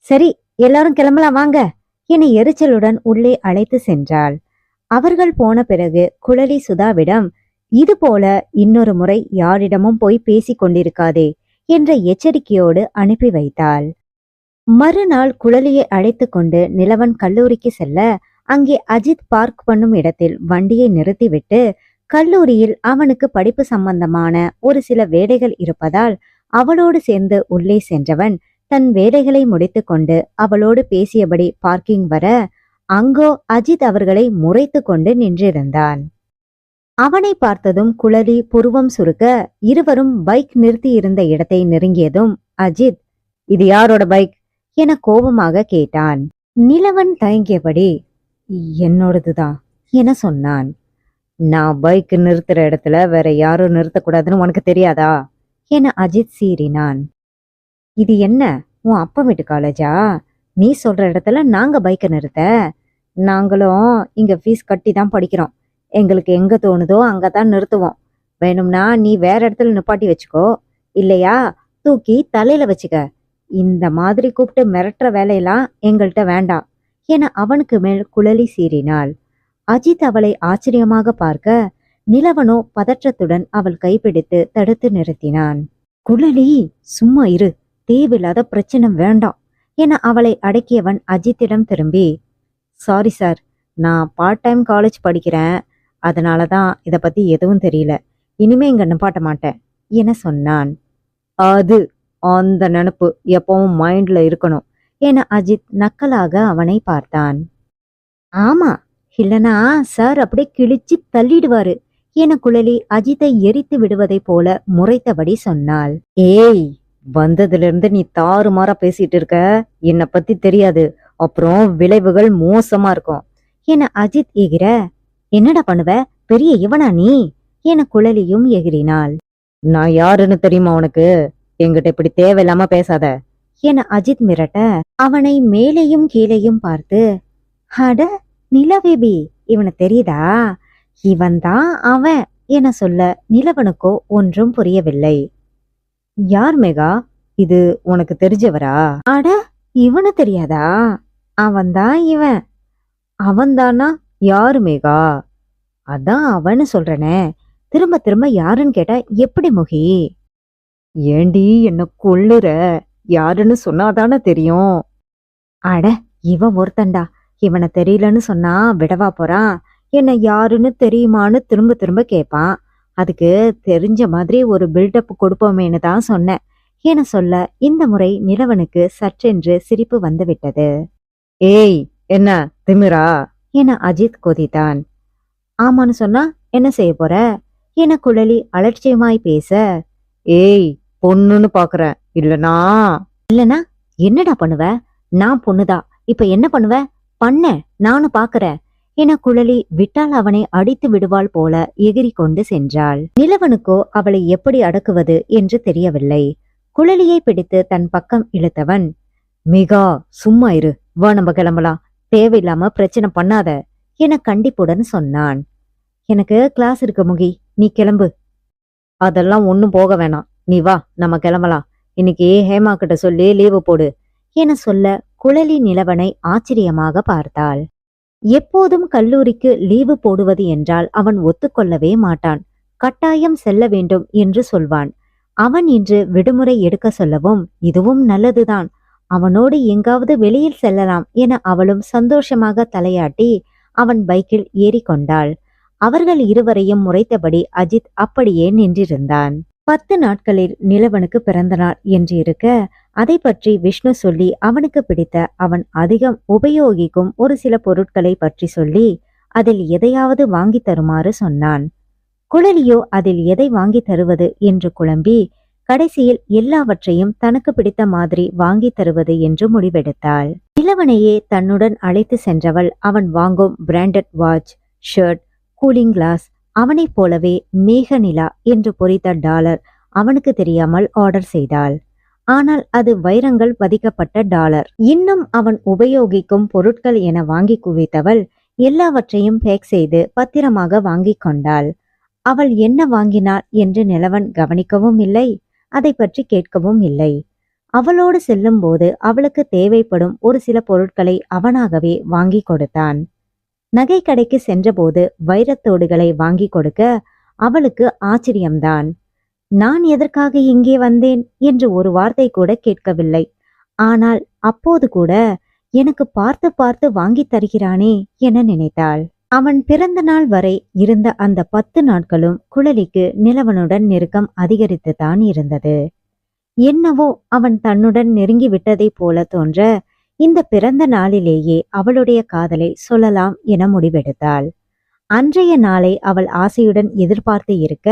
[SPEAKER 1] சரி எல்லாரும் கிளம்பலாம் வாங்க என எரிச்சலுடன் உள்ளே அழைத்து சென்றாள். அவர்கள் போன பிறகு குழலி சுதாவிடம், இது போல இன்னொரு முறை யாரிடமும் போய் பேசிக் கொண்டிருக்காதே என்ற எச்சரிக்கையோடு அனுப்பி வைத்தாள். மறுநாள் குழலியை அழைத்து கொண்டு நிலவன் கல்லூரிக்கு செல்ல அங்கே அஜித் பார்க் பண்ணும் இடத்தில் வண்டியை நிறுத்திவிட்டு, கல்லூரியில் அவனுக்கு படிப்பு சம்பந்தமான ஒரு சில வேலைகள் இருப்பதால் அவளோடு சேர்ந்து உள்ளே சென்றவன் தன் வேலைகளை முடித்து கொண்டு அவளோடு பேசியபடி பார்க்கிங் வர, அங்கோ அஜித் அவர்களை முறைத்து கொண்டு நின்றிருந்தான். அவனை பார்த்ததும் குழலி புருவம் சுருக்க, இருவரும் பைக் நிறுத்தி இருந்த இடத்தை நெருங்கியதும் அஜித், இது யாரோட பைக் என கோபமாக கேட்டான். நிலவன் தயங்கியபடி, என்னோடதுதான் என சொன்னான். நான் பைக் நிறுத்துற இடத்துல வேற யாரும் நிறுத்தக்கூடாதுன்னு உனக்கு தெரியாதா என அஜித் சீறினான். இது என்ன உன் அப்பா வீட்டு காலேஜா? நீ சொல்ற இடத்துல நாங்க பைக்கை நிறுத்த? நாங்களும் இங்க ஃபீஸ் கட்டி தான் படிக்கிறோம். எங்களுக்கு எங்க தோணுதோ அங்கதான் நிறுத்துவோம். வேணும்னா நீ வேற இடத்துல நிப்பாட்டி வச்சுக்கோ, இல்லையா தூக்கி தலையில வச்சுக்க. இந்த மாதிரி கூப்பிட்டு மிரட்டுற வேலையெல்லாம் எங்கள்கிட்ட வேண்டாம் என அவனுக்கு மேல் குழலி சீறினாள். அஜித் அவளை ஆச்சரியமாக பார்க்க, நிலவனோ பதற்றத்துடன் அவள் கைப்பிடித்து தடுத்து நிறுத்தினான். குழலி சும்மா இரு, தேவையில்லாத பிரச்சனை வேண்டாம் என அவளை அடக்கியவன் அஜித்திடம் திரும்பி, சாரி சார், நான் பார்ட் டைம் காலேஜ் படிக்கிறேன், அதனாலதான் இத பத்தி எதுவும் தெரியல, இனிமே இங்க நிப்பாட்ட மாட்டேன் என சொன்னான். அது அந்த நினப்பு எப்பவும் மைண்ட்ல இருக்கணும் என அஜித் நக்கலாக அவனை பார்த்தான். ஆமா, இல்லனா சார் அப்படியே கிழிச்சு தள்ளிடுவாரு என குழலி அஜித்தை எரித்து விடுவதை போல முறைத்தபடி சொன்னாள். ஏய், வந்ததிலிருந்து நீ தாறுமாறா பேசிட்டு இருக்க, என்னை பத்தி தெரியாது, அப்புறம் விளைவுகள் மோசமா இருக்கும் என அஜித் எகிர, என்னடா பண்ணுவ, பெரிய இவனா நீ என குழலியும் எகிரினாள். நான் யாருன்னு தெரியுமா உனக்கு? என்கிட்ட இப்படி தேவையில்லாம பேசாத என அஜித் மிரட்ட, அவனை மேலேயும் கீழேயும் பார்த்து, அட நிலவேபி, இவனை தெரியுதா? இவன் தான் அவன் என சொல்ல நிலவனுக்கோ ஒன்றும் புரியவில்லை. யார் மேகா, இது உனக்கு தெரிஞ்சவரா? அட இவனு தெரியாதா? அவன்தான் இவன். அவன்தானா? யாரு மேகா? அதான் அவன்னு சொல்றனே, திரும்ப திரும்ப யாருன்னு கேட்டா எப்படி முகி? ஏண்டி என்ன கொள்ளுற? யாருன்னு சொன்னாதானே தெரியும். அட இவன் ஒருத்தண்டா, இவனை தெரியலன்னு சொன்னா விடவா போறான்? என்ன யாருன்னு தெரியுமான்னு திரும்ப திரும்ப கேட்பான். அதுக்கு தெரிஞ்ச மாதிரி ஒரு பில்டப் கொடுப்போமேனு தான் சொன்னேன் என சொல்ல, இந்த முறை நிலவனுக்கு சற்றென்று சிரிப்பு வந்துவிட்டது. ஏய், என்ன திமிரா என அஜித் கொதித்தான். ஆமான்னு சொன்னா என்ன செய்ய போற என குழலி அலட்சியமாய் பேச, ஏய் பொண்ணுன்னு பாக்குறேன், இல்லனா என்னடா பண்ணுவ? நான் பொண்ணுதா, இப்ப என்ன பண்ணுவ? பண்ண நானும் பாக்குறேன் என குழலி விட்டால் அவனை அடித்து விடுவாள் போல எகிரி கொண்டு சென்றாள். நிலவனுக்கோ அவளை எப்படி அடக்குவது என்று தெரியவில்லை. குழலியை பிடித்து தன் பக்கம் இழுத்தவன், மிகா சும்மா இரு, வா நம்ம கிளம்பலாம், தேவையில்லாம பிரச்சனை பண்ணாத என கண்டிப்புடன் சொன்னான். எனக்கு கிளாஸ் இருக்கு முகி, நீ கிளம்பு. அதெல்லாம் ஒன்னும் போக வேணாம், நீ வா நம்ம கிளம்பலாம், இன்னைக்கு ஹேமா கிட்ட சொல்லி லீவு போடு என சொல்ல குழலி நிலவனை ஆச்சரியமாக பார்த்தாள். எப்போதும் கல்லூரிக்கு லீவு போடுவது என்றால் அவன் ஒத்துக்கொள்ளவே மாட்டான். கட்டாயம் செல்ல வேண்டும் என்று சொல்வான். அவன் இன்று விடுமுறை எடுக்க சொல்லவும் இதுவும் நல்லதுதான், அவனோடு எங்காவது வெளியில் செல்லலாம் என அவளும் சந்தோஷமாக தலையாட்டி அவன் பைக்கில் ஏறிக்கொண்டாள். அவர்கள் இருவரையும் முறைத்தபடி அஜித் அப்படியே நின்றிருந்தான். 10 நாட்களில் நிலவனுக்கு பிறந்த நாள் என்று இருக்க, அதை பற்றி விஷ்ணு சொல்லி அவனுக்கு பிடித்த அவன் அதிகம் உபயோகிக்கும் ஒரு சில பொருட்களை பற்றி சொல்லி அதில் எதையாவது வாங்கி தருமாறு சொன்னான். குழலியோ அதில் எதை வாங்கி தருவது என்று குழம்பி கடைசியில் எல்லாவற்றையும் தனக்கு பிடித்த மாதிரி வாங்கி தருவது என்று முடிவெடுத்தாள். நிலவனையே தன்னுடன் அழைத்து சென்றவள் அவன் வாங்கும் branded watch, shirt, cooling glass, அவனைப் போலவே மேகநிலா என்று பொறித்த டாலர் அவனுக்கு தெரியாமல் ஆர்டர் செய்தாள். ஆனால் அது வைரங்கள் பதிக்கப்பட்ட டாலர். இன்னும் அவன் உபயோகிக்கும் பொருட்கள் என வாங்கி குவித்தவள் எல்லாவற்றையும் பேக் செய்து பத்திரமாக வாங்கி கொண்டாள். அவள் என்ன வாங்கினாள் என்று நிலவன் கவனிக்கவும் இல்லை, அதை பற்றி கேட்கவும் இல்லை. அவளோடு செல்லும்போது அவளுக்கு தேவைப்படும் ஒரு சில பொருட்களை அவனாகவே வாங்கி கொடுத்தான். நகை கடைக்கு சென்றபோது வைரத்தோடுகளை வாங்கி கொடுக்க அவளுக்கு ஆச்சரியம்தான். நான் எதற்காக இங்கே வந்தேன் என்று ஒரு வார்த்தை கூட கேட்கவில்லை. ஆனால் அப்போது கூட எனக்கு பார்த்து பார்த்து வாங்கி தருகிறானே என நினைத்தாள். அவன் பிறந்த நாள் வரை இருந்த அந்த 10 நாட்களும் குழலிக்கு நிலவனுடன் நெருக்கம் அதிகரித்துதான் இருந்தது. என்னவோ அவன் தன்னுடன் நெருங்கி விட்டதை போல தோன்ற இந்த பிறந்த நாளிலேயே அவளுடைய காதலை சொல்லலாம் என முடிவெடுத்தாள். அன்றைய நாளை அவள் ஆசையுடன் எதிர்பார்த்து இருக்க,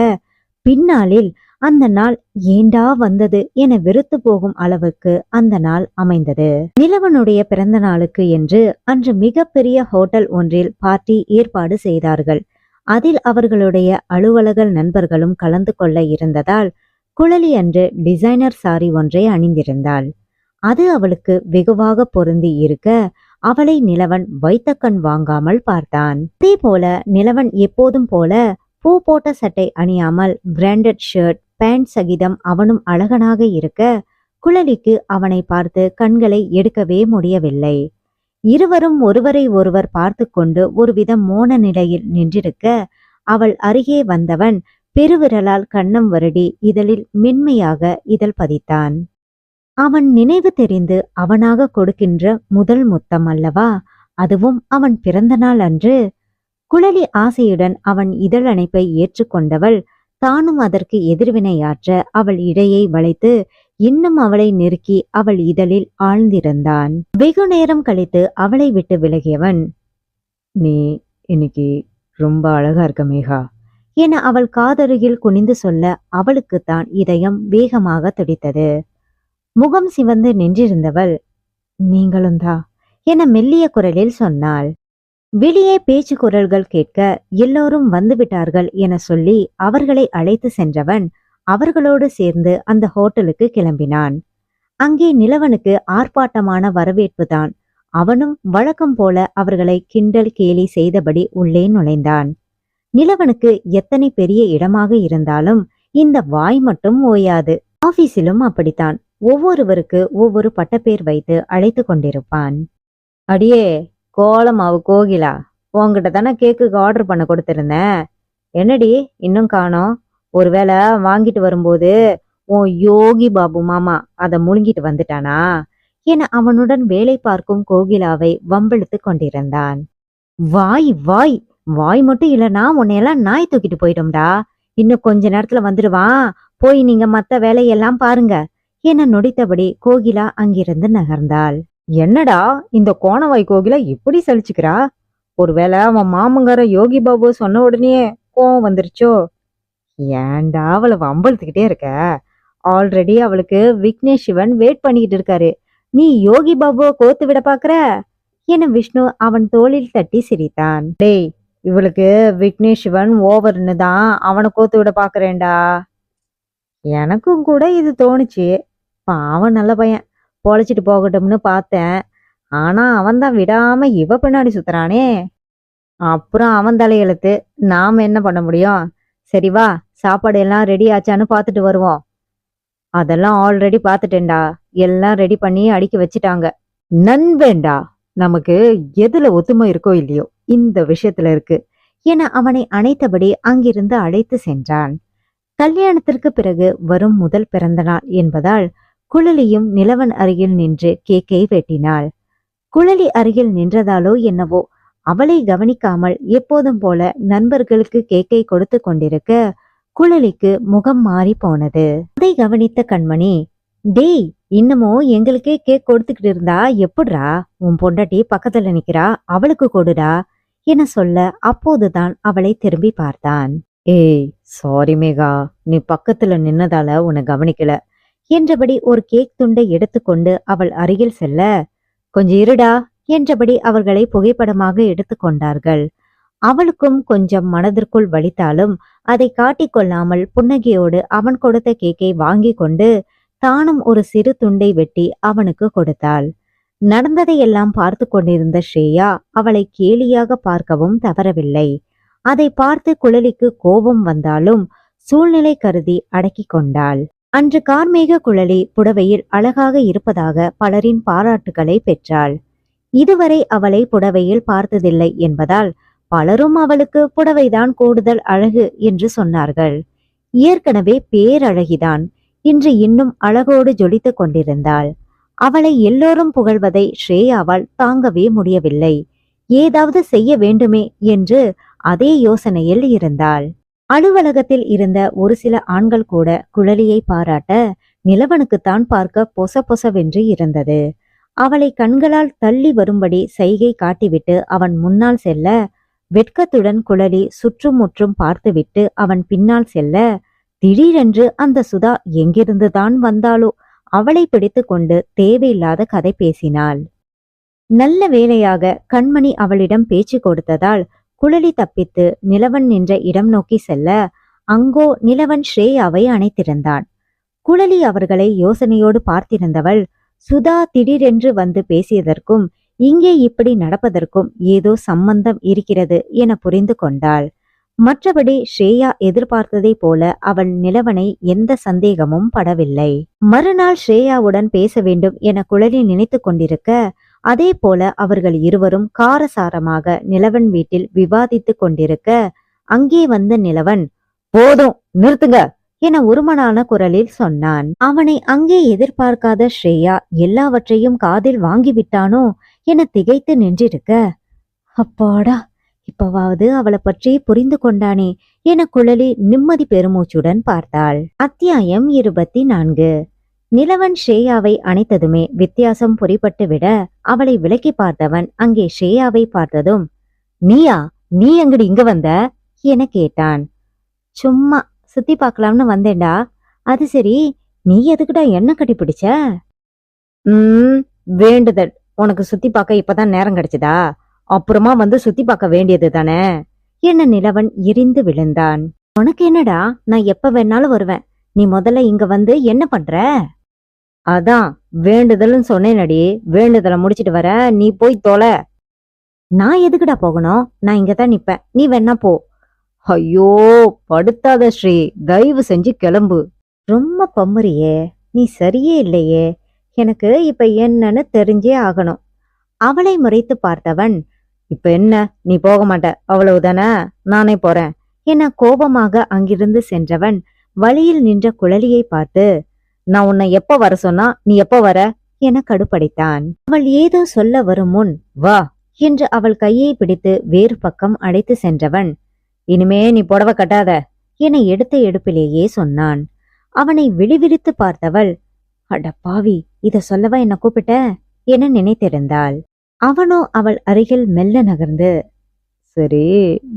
[SPEAKER 1] பின்னாளில் அந்த நாள் ஏண்டா வந்தது என வெறுத்து போகும் அளவுக்கு அந்த நாள் அமைந்தது. நிலவனுடைய பிறந்த நாளுக்கு என்று அன்று மிகப்பெரிய ஹோட்டல் ஒன்றில் பார்ட்டி ஏற்பாடு செய்தார்கள். அதில் அவர்களுடைய அலுவலக நண்பர்களும் கலந்து கொள்ள இருந்ததால் குழலி அன்று டிசைனர் சாரி ஒன்றை அணிந்திருந்தாள். அது அவளுக்கு வெகுவாக பொருந்தி இருக்க அவளை நிலவன் வைத்த கண் வாங்காமல் பார்த்தான். அதே போல நிலவன் எப்போதும் போல பூ போட்ட சட்டை அணியாமல் பிராண்டட் ஷர்ட் பேண்ட் சகிதம் அவனும் அழகனாக இருக்க குழலிக்கு அவனை பார்த்து கண்களை எடுக்கவே முடியவில்லை. இருவரும் ஒருவரை ஒருவர் பார்த்து கொண்டு ஒருவித மோன நிலையில் நின்றிருக்க அவள் அருகே வந்தவன் பெருவிரலால் கன்னம் வருடி இதழில் மென்மையாக இதழ் பதித்தான். அவன் நினைவு தெரிந்து அவனாக கொடுக்கின்ற முதல் முத்தம் அல்லவா, அதுவும் அவன் பிறந்த நாள் அன்று. குழலி ஆசையுடன் அவன் இதழ் அணைப்பை ஏற்றுக்கொண்டவள் தானும் அதற்கு எதிர்வினையாற்ற அவள் இடையை வளைத்து இன்னும் அவளை நெருக்கி அவள் இதழில் ஆழ்ந்திருந்தான். வெகு நேரம் கழித்து அவளை விட்டு விலகியவன், நீ இன்னைக்கு ரொம்ப அழகா இருக்க மேகா என அவள் காதருகில் குனிந்து சொல்ல அவளுக்குத்தான் இதயம் வேகமாக துடித்தது. முகம் சிவந்து நின்றிருந்தவள், நீங்களும் தான் என மெல்லிய குரலில் சொன்னாள். வெளியே பேச்சு குரல்கள் கேட்க எல்லோரும் வந்துவிட்டார்கள் என சொல்லி அவர்களை அழைத்து சென்றவன் அவர்களோடு சேர்ந்து அந்த ஹோட்டலுக்கு கிளம்பினான். அங்கே நிலவனுக்கு ஆர்ப்பாட்டமான வரவேற்பு தான். அவனும் வழக்கம் போல அவர்களை கிண்டல் கேலி செய்தபடி உள்ளே நுழைந்தான். நிலவனுக்கு எத்தனை பெரிய இடமாக இருந்தாலும் இந்த வாய் மட்டும் ஓயாது. ஆபீஸிலும் அப்படித்தான். ஒவ்வொருவருக்கு ஒவ்வொரு பட்டப்பேர் வைத்து அழைத்து கொண்டிருப்பான். அடியே கோலமாவு கோகிலா, உன்கிட்ட தானே கேக்குக்கு ஆர்டர் பண்ண கொடுத்திருந்தேன். என்னடி இன்னும் காணோம்? ஒருவேளை வாங்கிட்டு வரும்போது உன் யோகி பாபு மாமா அதை முழுங்கிட்டு வந்துட்டானா என அவனுடன் வேலை பார்க்கும் கோகிலாவை வம்பிழுத்து கொண்டிருந்தான். வாய் வாய் வாய் மட்டும் இல்லைன்னா உன்னையெல்லாம் நாய் தூக்கிட்டு போயிட்டோம்டா. இன்னும் கொஞ்ச நேரத்துல வந்துடுவான், போய் நீங்க மத்த வேலையெல்லாம் பாருங்க என நொடித்தபடி கோகிலா அங்கிருந்து நகர்ந்தாள். என்னடா இந்த கோணவாய் கோகிலா இப்படி சலிச்சுக்கிறா? ஒருவேளை அவன் மாமங்கார யோகி பாபு சொன்ன உடனே கோவம் வந்துருச்சோ? ஏன்டா அவளை வம்பழுத்துக்கிட்டே இருக்க? ஆல்ரெடி அவளுக்கு விக்னேஷ் சிவன் வெயிட் பண்ணிக்கிட்டு இருக்காரு. நீ யோகி பாபுவை கோத்து விட பாக்குற என விஷ்ணு அவன் தோளில் தட்டி சிரித்தான். டேய், இவளுக்கு விக்னேஷ் சிவன் ஓவர்னு தான் அவனை கோத்து விட பாக்குறேன்டா. எனக்கும் கூட இது தோணுச்சு. பாவன் நல்ல பையன், பொழைச்சிட்டு போகட்டும்னு பார்த்தேன். ஆனா அவன் தான் விடாம இவ பின்னாடி சுத்துறானே. அப்புறம் அவன் தலையெழுத்து, நாம என்ன பண்ண முடியும்? சரி வா, சாப்பாடு எல்லாம் ரெடி ஆச்சான்னு பார்த்துட்டு வருவோம். அதெல்லாம் ஆல்ரெடி பார்த்துட்டேன்டா, எல்லாம் ரெடி பண்ணி அடுக்கி வச்சுட்டாங்க. நண்பேண்டா, நமக்கு எதுல ஒத்துமை இருக்கோ இல்லையோ இந்த விஷயத்துல இருக்கு என அவனை அணைத்தபடி அங்கிருந்து அழைத்து சென்றான். கல்யாணத்திற்கு பிறகு வரும் முதல் பிறந்த நாள் என்பதால் குழலியும் நிலவன் அருகில் நின்று கேக்கை வெட்டினாள். குழலி அருகில் நின்றதாலோ என்னவோ அவளை கவனிக்காமல் எப்போதும் போல நண்பர்களுக்கு கேக்கை கொடுத்து கொண்டிருக்க குழலிக்கு முகம் மாறி போனது. அதை கவனித்த கண்மணி, டேய், இன்னமும் எங்களுக்கே கேக் கொடுத்துக்கிட்டு இருந்தா எப்படிரா? உன் பொண்டாட்டி பக்கத்துல நிக்கிறா, அவளுக்கு கொடுடா என சொல்ல அப்போதுதான் அவளை திரும்பி பார்த்தான். ஏய் சாரி மேகா, நீ பக்கத்துல நின்னதால உன்னை கவனிக்கல என்றபடி ஒரு கேக் துண்டை எடுத்துக்கொண்டு அவள் அருகில் செல்ல, கொஞ்சம் இருடா என்றபடி அவர்களை புகைப்படமாக எடுத்துக்கொண்டார்கள். அவளுக்கும் கொஞ்சம் மனதிற்குள் வலித்தாலும் அதை காட்டிக்கொள்ளாமல் புன்னகையோடு அவன் கொடுத்த கேக்கை வாங்கி கொண்டு தானும் ஒரு சிறு துண்டை வெட்டி அவனுக்கு கொடுத்தாள். நடந்ததையெல்லாம் பார்த்து கொண்டிருந்த ஸ்ரேயா அவளை கேலியாக பார்க்கவும் தவறவில்லை. அதை பார்த்து குழலிக்கு கோபம் வந்தாலும் சூழ்நிலை கருதி அடக்கி கொண்டாள். அன்று கார்மேக குழலி புடவையில் அழகாக இருப்பதாக பலரின் பாராட்டுகளை பெற்றாள். இதுவரை அவளை புடவையில் பார்த்ததில்லை என்பதால் பலரும் அவளுக்கு புடவைதான் கூடுதல் அழகு என்று சொன்னார்கள். ஏற்கனவே பேரழகிதான். இன்று இன்னும் அழகோடு ஜொலித்துக் கொண்டிருந்தாள். அவளை எல்லோரும் புகழ்வதை ஸ்ரேயாவால் தாங்கவே முடியவில்லை. ஏதாவது செய்ய வேண்டுமே என்று அதே யோசனையில் இருந்தாள். அலுவலகத்தில் இருந்த ஒரு சில ஆண்கள் கூட குழலியை பாராட்ட நிலவனுக்குத்தான் பார்க்க பொச பொசவென்று இருந்தது. அவளை கண்களால் தள்ளி வரும்படி சைகை காட்டிவிட்டு அவன் முன்னால் செல்ல, வெட்கத்துடன் குழலி சுற்றுமுற்றும் பார்த்துவிட்டு அவன் பின்னால் செல்ல, திடீரென்று அந்த சுதா எங்கிருந்துதான் வந்தாளோ அவளை பிடித்து கொண்டு தேவையில்லாத கதை பேசினாள். நல்ல வேளையாக கண்மணி அவளிடம் பேச்சு கொடுத்ததால் குழலி தப்பித்து நிலவன் நின்ற இடம் நோக்கி செல்ல, அங்கோ நிலவன் ஸ்ரேயாவை அணைத்திருந்தான். குழலி அவர்களை யோசனையோடு பார்த்திருந்தவள் சுதா திடீரென்று வந்து பேசியதற்கும் இங்கே இப்படி நடப்பதற்கும் ஏதோ சம்பந்தம் இருக்கிறது என புரிந்து கொண்டாள். மற்றபடி ஸ்ரேயா எதிர்பார்த்ததை போல அவள் நிலவனை எந்த சந்தேகமும் படவில்லை. மறுநாள் ஸ்ரேயாவுடன் பேச வேண்டும் என குழலி நினைத்து கொண்டிருக்க, அதே போல அவர்கள் இருவரும் காரசாரமாக நிலவன் வீட்டில் விவாதித்து கொண்டிருக்க, அங்கே வந்த நிலவன், போதும் நிறுத்துங்க என உருமனான குரலில் சொன்னான். அவனை அங்கே எதிர்பார்க்காத ஸ்ரேயா எல்லாவற்றையும் காதில் வாங்கிவிட்டானோ என திகைத்து நின்றிருக்க, அப்பாடா இப்பவாவது அவளை பற்றி புரிந்து கொண்டானே என குழலி நிம்மதி பெருமூச்சுடன் பார்த்தாள். அத்தியாயம் 24. நிலவன் ஸ்ரேயாவை அணைத்ததுமே வித்தியாசம் புரிபட்டு விட அவளை விலக்கி பார்த்தவன் அங்கே ஸ்ரேயாவை பார்த்ததும், நீயா, நீ எங்கடி இங்க வந்த என கேட்டான். சும்மா சுத்தி பார்க்கலாம்னு வந்தேன்டா. அது சரி, நீ எதுக்குடா என்ன கட்டி பிடிச்ச? வேண்டுதல். உனக்கு சுத்தி பார்க்க இப்பதான் நேரம் கிடைச்சதா? அப்புறமா வந்து சுத்தி பார்க்க வேண்டியது தானே என்ன நிலவன் எரிந்து விழுந்தான். உனக்கு என்னடா, நான் எப்ப வேணாலும் வருவேன். நீ முதல்ல இங்க வந்து என்ன பண்ற? அதான் வேண்டுதல்னு சொன்னேனடி. வேண்டுதலை முடிச்சிட்டு வர, நீ போய் தொலை. நான் எதுக்குடா போகணும்? நான் இங்கதான் நிப்பேன், நீ வேணா போ. ஐயோ படுத்தாத ஸ்ரீ, தயவு செஞ்சு கிளம்பு. ரொம்ப பம்முறியே, நீ சரியே இல்லையே. எனக்கு இப்ப என்னன்னு தெரிஞ்சே ஆகணும். அவளை முறைத்து பார்த்தவன், இப்ப என்ன, நீ போக மாட்ட அவ்வளவுதானே, நானே போறேன் என கோபமாக அங்கிருந்து சென்றவன் வழியில் நின்ற குழலியை பார்த்து, நான் உன்னை எப்ப வர சொன்னா நீ எப்ப வர என கடுப்படைத்தான். அவள் ஏதோ சொல்ல வரும் முன், வா என்று அவள் கையை பிடித்து வேறு பக்கம் அழைத்து சென்றவன், இனிமே நீ புடவை கட்டாத என எடுத்த எடுப்பிலேயே சொன்னான். அவனை விழிவிழித்து பார்த்தவள், அடப்பாவி, இத சொல்லவா என்ன கூப்பிட்ட என நினைத்திருந்தாள். அவனோ அவள் அருகில் மெல்ல நகர்ந்து, சரி,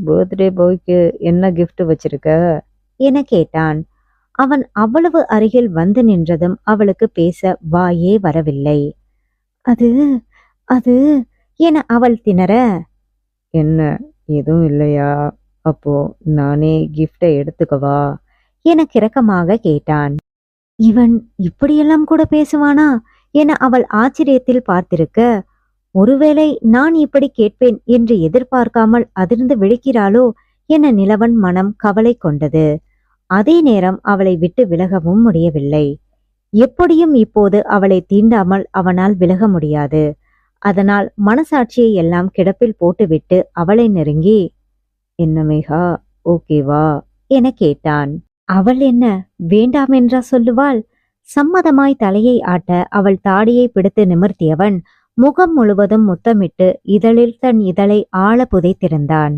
[SPEAKER 1] பர்த்டே பாய்க்கு என்ன கிஃப்ட் வச்சிருக்க என கேட்டான். அவன் அவ்வளவு அருகில் வந்து நின்றதும் அவளுக்கு பேச வாயே வரவில்லை. அது அது என அவள் திணற, என்ன எதுவும் இல்லையா? அப்போ நானே கிஃப்டை எடுத்துக்கவா என கிறக்கமாக கேட்டான். இவன் இப்படியெல்லாம் கூட பேசுவானா என அவள் ஆச்சரியத்தில் பார்த்திருக்க, ஒருவேளை நான் இப்படி கேட்பேன் என்று எதிர்பார்க்காமல் அதிர்ந்து விழிக்கிறாளோ என நிலவன் மனம் கவலை கொண்டது. அதே நேரம் அவளை விட்டு விலகவும் முடியவில்லை. எப்படியும் இப்போது அவளை தீண்டாமல் அவனால் விலக முடியாது. அதனால் மனசாட்சியை எல்லாம் கிடப்பில் போட்டுவிட்டு அவளை நெருங்கி, என்ன மேகா, ஓகேவா என கேட்டான். அவள் என்ன வேண்டாம் என்றா சொல்லுவாள்? சம்மதமாய் தலையை ஆட்ட அவள் தாடியை பிடித்து நிமிர்த்தியவன் முகம் முழுவதும் முத்தமிட்டு இதழில் தன் இதழை ஆழ புதைத்திருந்தான்.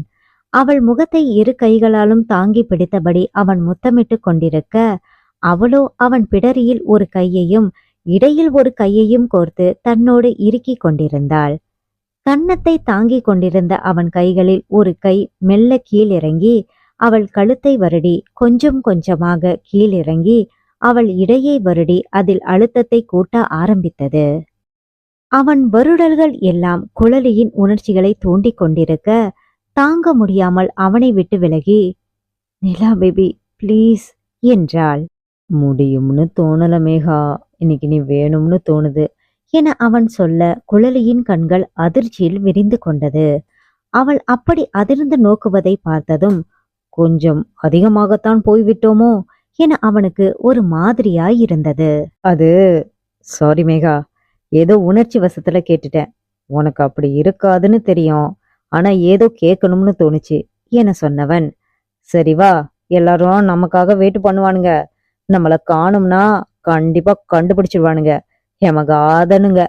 [SPEAKER 1] அவள் முகத்தை இரு கைகளாலும் தாங்கி பிடித்தபடி அவன் முத்தமிட்டு கொண்டிருக்க, அவளோ அவன் பிடரியில் ஒரு கையையும் இடையில் ஒரு கையையும் கோர்த்து தன்னோடு இறுக்கிக் கொண்டிருந்தாள். கன்னத்தை தாங்கிக் கொண்டிருந்த அவன் கைகளில் ஒரு கை மெல்ல கீழிறங்கி அவள் கழுத்தை வருடி கொஞ்சம் கொஞ்சமாக கீழிறங்கி அவள் இடையை வருடி அதில் அழுத்தத்தை கூட்ட ஆரம்பித்தது. அவன் வருடல்கள் எல்லாம் குழலியின் உணர்ச்சிகளை தூண்டிக் கொண்டிருக்க, தாங்க முடியாமல் அவனை விட்டு விலகி, நிலா பேபி ப்ளீஸ் என்றாள். முடியும்னு தோணல மேகா, இன்னைக்கு நீ வேணும்னு தோணுது என அவன் சொல்ல குழலியின் கண்கள் அதிர்ச்சியில் விரிந்து கொண்டது. அவள் அப்படி அதிர்ந்து நோக்குவதை பார்த்ததும் கொஞ்சம் அதிகமாகத்தான் போய்விட்டோமோ என அவனுக்கு ஒரு மாதிரியாய் இருந்தது. அது சாரி மேகா, ஏதோ உணர்ச்சி வசத்துல கேட்டுட்டேன். உனக்கு அப்படி இருக்காதுன்னு தெரியும், ஆனா ஏதோ கேட்கணும்னு தோணுச்சு என சொன்னவன், சரி வா, எல்லாரும் நமக்காக வெயிட் பண்ணுவானுங்க, நம்மள காணும்னா கண்டிப்பா கண்டுபிடிச்சிருவானுங்க, எமகாதனுங்க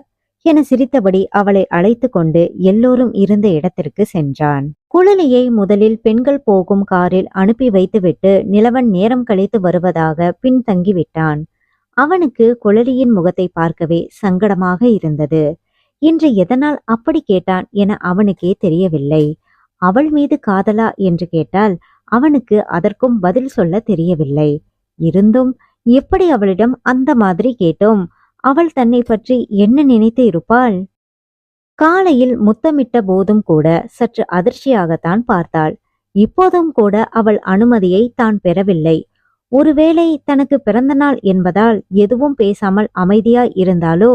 [SPEAKER 1] என சிரித்தபடி அவளை அழைத்து கொண்டு எல்லோரும் இருந்த இடத்திற்கு சென்றான். குழலியை முதலில் பெண்கள் போகும் காரில் அனுப்பி வைத்துவிட்டு நிலவன் நேரம் கழித்து வருவதாக பின்தங்கி விட்டான். அவனுக்கு குழலியின் முகத்தை பார்க்கவே சங்கடமாக இருந்தது. இன்று எதனால் அப்படி கேட்டான் என அவனுக்கே தெரியவில்லை. அவள் மீது காதலா என்று கேட்டால் அவனுக்கு அதற்கும் பதில் சொல்ல தெரியவில்லை. இருந்தும் எப்படி அவளிடம் அந்த மாதிரி கேட்டோம்? அவள் தன்னை பற்றி என்ன நினைத்து இருப்பாள்? காலையில் முத்தமிட்ட போதும் கூட சற்று அதிர்ச்சியாகத்தான் பார்த்தாள். இப்போதும் கூட அவள் அனுமதியை தான் பெறவில்லை. ஒருவேளை தனக்கு பிறந்த நாள் என்பதால் எதுவும் பேசாமல் அமைதியாய் இருந்தாலோ?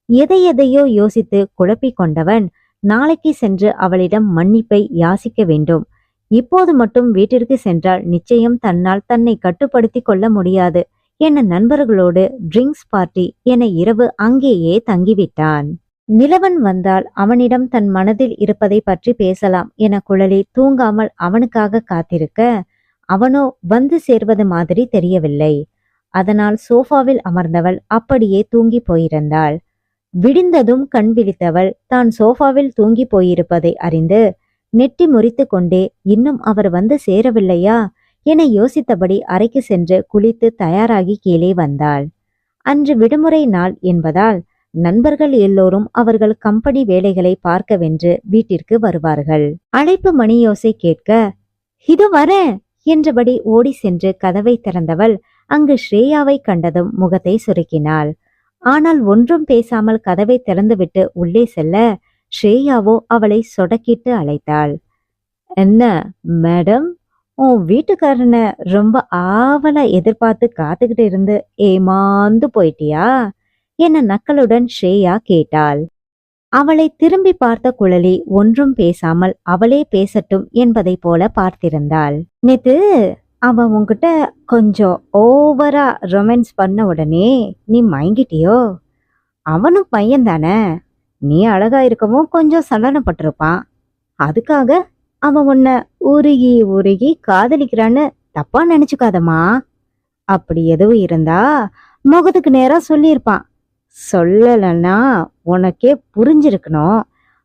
[SPEAKER 1] எதையெதையோ யோசித்து குழப்பிக் கொண்டவன் நாளைக்கு சென்று அவளிடம் மன்னிப்பை யாசிக்க வேண்டும். இப்போது மட்டும் வீட்டிற்கு சென்றால் நிச்சயம் தன்னால் தன்னை கட்டுப்படுத்தி கொள்ள முடியாது என நண்பர்களோடு ட்ரிங்க்ஸ் பார்ட்டி என இரவு அங்கேயே தங்கிவிட்டான். நிலவன் வந்தால் அவனிடம் தன் மனதில் இருப்பதை பற்றி பேசலாம் என குழலி தூங்காமல் அவனுக்காக காத்திருக்க, அவனோ வந்து சேர்வது மாதிரி தெரியவில்லை. அதனால் சோஃபாவில் அமர்ந்தவள் அப்படியே தூங்கி போயிருந்தாள். விடிந்ததும் கண் விழித்தவள் தான் சோஃபாவில் தூங்கி போயிருப்பதை அறிந்து நெட்டி முறித்து கொண்டே இன்னும் அவர் வந்து சேரவில்லையா என யோசித்தபடி அறைக்கு சென்று குளித்து தயாராகி கீழே வந்தாள். அன்று விடுமுறை நாள் என்பதால் நண்பர்கள் எல்லோரும் அவர்கள் கம்பெனி வேலைகளை பார்க்கவென்று வீட்டிற்கு வருவார்கள். அழைப்பு மணியோசை கேட்க, இது வரேன் என்றபடி ஓடி சென்று கதவை திறந்தவள் அங்கு ஸ்ரேயாவை கண்டதும் முகத்தை சுருக்கினாள். ஆனால் ஒன்றும் பேசாமல் கதவை திறந்துவிட்டு உள்ளே செல்ல ஸ்ரேயாவோ அவளை சொடக்கிட்டு அழைத்தாள். என்ன மேடம், உன் வீட்டுக்காரனை ரொம்ப ஆவலா எதிர்பார்த்து காத்துக்கிட்டு இருந்து ஏமாந்து போயிட்டியா என நக்களுடன் ஸ்ரேயா கேட்டாள். அவளை திரும்பி பார்த்த குழலி ஒன்றும் பேசாமல் அவளே பேசட்டும் என்பதை போல பார்த்திருந்தாள். நேத்து அவன் உன்கிட்ட கொஞ்சம் ஓவரா ரொமான்ஸ் பண்ண உடனே நீ மயங்கிட்டியோ? அவனும் பையன் தானே, நீ அழகா இருக்கவும் கொஞ்சம் சலனப்பட்டிருப்பான். அதுக்காக அவன் உன்னை உருகி உருகி காதலிக்கிறான்னு தப்பா நினைச்சுக்காதம்மா. அப்படி எதுவும் இருந்தா முகத்துக்கு நேரா சொல்லியிருப்பான். சொல்லலன்னா உனக்கே புரிஞ்சிருக்கணும்.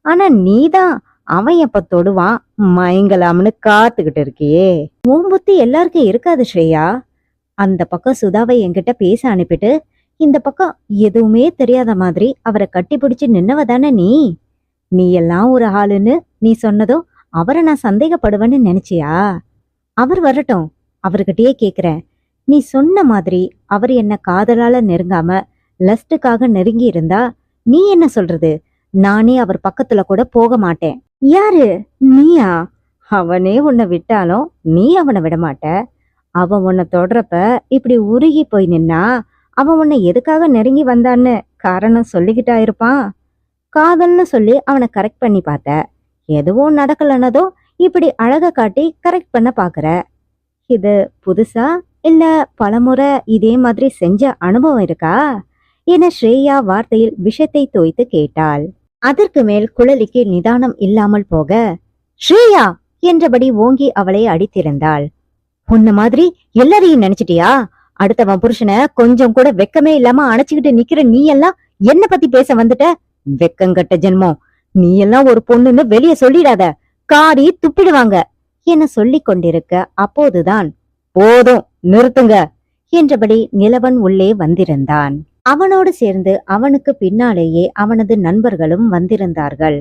[SPEAKER 1] ஆனா நீதான் அவன் எப்ப தொடுவான் மயங்கலாம்னு காத்துக்கிட்டு இருக்கியே. உன் புத்தி எல்லாருக்கும் இருக்காது ஸ்ரேயா. அந்த பக்கம் சுதாவை என்கிட்ட பேச அனுப்பிட்டு இந்த பக்கம் எதுவுமே தெரியாத மாதிரி அவரை கட்டி பிடிச்சு நின்னவதானே நீ. நீ எல்லாம் ஒரு ஆளுன்னு நீ சொன்னதும் அவரை நான் சந்தேகப்படுவேன்னு நினைச்சியா? அவர் வரட்டும், அவர்கிட்டயே கேக்குறேன். நீ சொன்ன மாதிரி அவர் என்ன காதலால நெருங்காம லஸ்டுக்காக நெருங்கி இருந்தா நீ என்ன சொல்றது? நானே அவர் பக்கத்துல கூட போக மாட்டேன். யாரு நீயா? அவனே உன்னை விட்டாலும் நீ அவனை விட மாட்ட. அவன் உன்னை தொடரப்ப இப்படி உருகி போய் நின்னா அவன் உன்னை எதுக்காக நெருங்கி வந்தான்னு காரணம் சொல்லிக்கிட்டா இருப்பான். காதல்னு சொல்லி அவனை கரெக்ட் பண்ணி பார்த்த, எதுவும் நடக்கலன்னதோ இப்படி அழக காட்டி கரெக்ட் பண்ண பாக்குற. இது புதுசா இல்ல பலமுறை இதே மாதிரி செஞ்ச அனுபவம் இருக்கா என ஸ்ரேயா வார்த்தையில் விஷத்தை தோய்த்து கேட்டாள். அதற்கு மேல் குழலிக்கு நிதானம் இல்லாமல் போக, ஸ்ரேயா என்றபடி ஓங்கி அவளை அடித்திருந்தாள். உன்ன மாதிரி எல்லாரையும் நினைச்சிட்டியா? அடுத்தவன் புருஷனை கொஞ்சம் கூட வெக்கமே இல்லாம அணைச்சுக்கிட்டு நிக்கிற நீ எல்லாம் என்ன பத்தி பேச வந்துட்ட? வெக்கங்கட்ட ஜென்மம், நீ எல்லாம் ஒரு பொண்ணுன்னு வெளியே சொல்லிடாத, காரி துப்பிடுவாங்க என சொல்லிக் கொண்டிருக்க அப்போதுதான் போதும் நிறுத்துங்க என்றபடி நிலவன் உள்ளே வந்திருந்தான். அவனோடு சேர்ந்து அவனுக்கு பின்னாலேயே அவனது நண்பர்களும் வந்திருந்தார்கள்.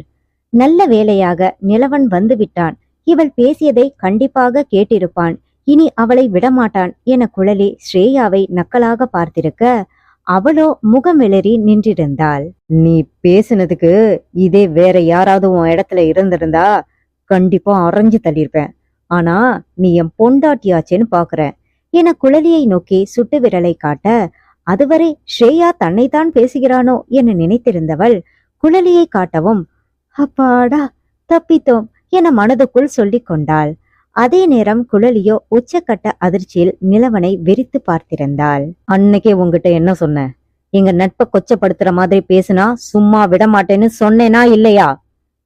[SPEAKER 1] நல்ல வேளையாக நிலவன் வந்துவிட்டான். இவள் பேசியதை கண்டிப்பாக கேட்டிருப்பான். இனி அவளை விடமாட்டான் என குழலி ஸ்ரேயாவை நக்கலாக பார்த்திருக்க, அவளோ முகமிளறி நின்றிருந்தாள். நீ பேசுனதுக்கு இதே வேற யாராவது உன் இடத்துல இருந்திருந்தா கண்டிப்பா அரைஞ்சு தள்ளியிருப்பேன். ஆனா நீ என் பொண்டாட்டியாச்சேன்னு பாக்குறேன் என குழலியை நோக்கி சுட்டு விரலை காட்ட, அதுவரை ஸ்ரேயா தன்னைத்தான் பேசுகிறானோ என நினைத்திருந்தவள் குழலியை காட்டவும், அப்பாடா தப்பித்தோம் என மனதுக்குள் சொல்லிக் கொண்டாள். அதே நேரம் குழலியோ உச்சக்கட்ட அதிர்ச்சியில் நிலவனை வெறித்து பார்த்திருந்தாள். அன்னைக்கே உங்ககிட்ட என்ன சொன்ன? எங்க நட்பை கொச்சப்படுத்துற மாதிரி பேசுனா சும்மா விட மாட்டேன்னு சொன்னேனா இல்லையா?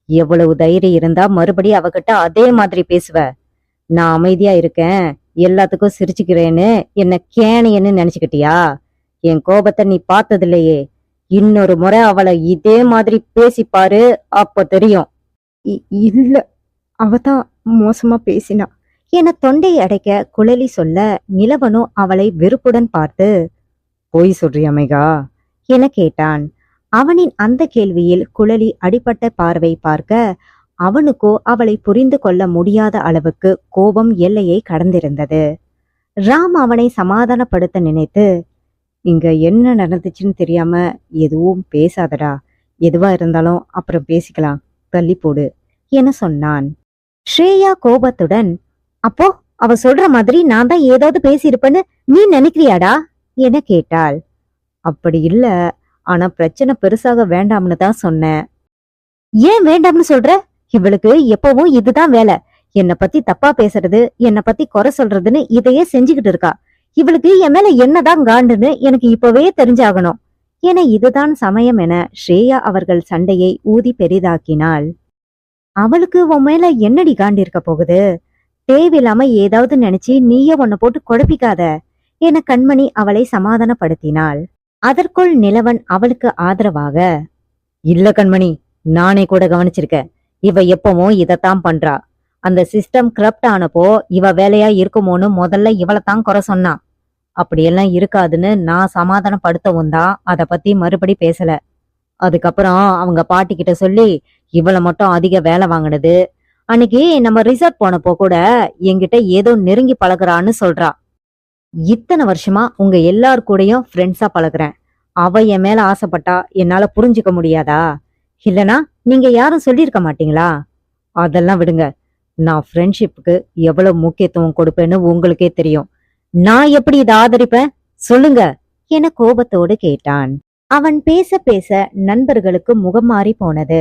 [SPEAKER 1] எவ்வளவு தைரியம் இருந்தா மறுபடியும் அவகிட்ட அதே மாதிரி பேசுவ? நான் அமைதியா இருக்கேன், எல்லாத்துக்கும் சிரிச்சுக்கிறேன்னு என்ன கேனையன்னு நினைச்சுக்கிட்டியா? என் கோபத்தை நீ பார்த்ததில்லையே. இன்னொரு முறை அவளை இதே மாதிரி பேசிப்பாரு, அப்ப தெரியும். இல்ல, அவதான் மோசமா பேசினா என தொண்டை அடைக்க குழலி சொல்ல, நிலவனோ அவளை வெறுப்புடன் பார்த்து, பொய் சொல்றியா மேகா என கேட்டான். அவனின் அந்த கேள்வியில் குழலி அடிபட்ட பார்வை பார்க்க, அவனுக்கோ அவளை புரிந்து கொள்ள முடியாத அளவுக்கு கோபம் எல்லையை கடந்திருந்தது. ராம் அவனை சமாதானப்படுத்த நினைத்து, இங்க என்ன நடந்துச்சுன்னு தெரியாம எதுவும் பேசாதடா, எதுவா இருந்தாலும் அப்புறம் பேசிக்கலாம், தள்ளி போடு என சொன்னான். ஸ்ரேயா கோபத்துடன், அப்போ அவ சொல்ற மாதிரி நான் தான் ஏதாவது பேசியிருப்பேன்னு நீ நினைக்கிறியாடா என கேட்டாள். அப்படி இல்ல, ஆனா பிரச்சனை பெருசாக வேண்டாம்னு தான் சொன்னேன். ஏன் வேண்டாம்னு சொல்ற? இவளுக்கு எப்பவும் இதுதான் வேலை. என்னை பத்தி தப்பா பேசுறது, என்னை பத்தி குறை சொல்றதுன்னு இதையே செஞ்சுக்கிட்டு இருக்கா. இவளுக்கு என் மேல என்னதான் காண்டுன்னு எனக்கு இப்பவே தெரிஞ்சாகணும் என இதுதான் சமயம் என ஸ்ரேயா அவர்கள் சண்டையை ஊதி பெரிதாக்கினாள். அவளுக்கு உன் மேல என்னடி காண்டி இருக்க போகுது? தேவையில்லாம ஏதாவது நினைச்சு நீயே உன்னை போட்டு குழப்பிக்காத என கண்மணி அவளை சமாதானப்படுத்தினாள். அதற்குள் நிலவன் அவளுக்கு ஆதரவாக, இல்ல கண்மணி, நானே கூட கவனிச்சிருக்கேன், இவ எப்பவும் இதத்தான் பண்றா. அந்த சிஸ்டம் கரப்ட் ஆனப்போ இவ வேலையா இருக்குமோன்னு முதல்ல இவளைத்தான் குறை சொன்னான். அப்படியெல்லாம் இருக்காதுன்னு நான் சமாதானப்படுத்தவும் தான் அத பத்தி மறுபடி பேசல. அதுக்கப்புறம் அவங்க பாட்டி கிட்ட சொல்லி இவளை மட்டும் அதிக வேலை வாங்கினது. அன்னைக்கு நம்ம ரிசார்ட் போனப்போ கூட என்கிட்ட ஏதோ நெருங்கி பழகுறான்னு சொல்றா. இத்தனை வருஷமா உங்க எல்லார் கூடயும் ஃப்ரெண்ட்ஸா பழகுறேன். அவ என் மேல ஆசைப்பட்டா என்னால புரிஞ்சுக்க முடியாதா? இல்லனா நீங்க யாரும் சொல்லியிருக்க மாட்டீங்களா? அதெல்லாம் விடுங்க. நான் ஃப்ரெண்ட்ஷிப்புக்கு எவ்வளவு முக்கியத்துவம் கொடுப்பேன்னு உங்களுக்கே தெரியும். நான் எப்படி இதை ஆதரிப்பேன் சொல்லுங்க என கோபத்தோடு கேட்டான். அவன் பேச பேச நண்பர்களுக்கு முகம் மாறி போனது.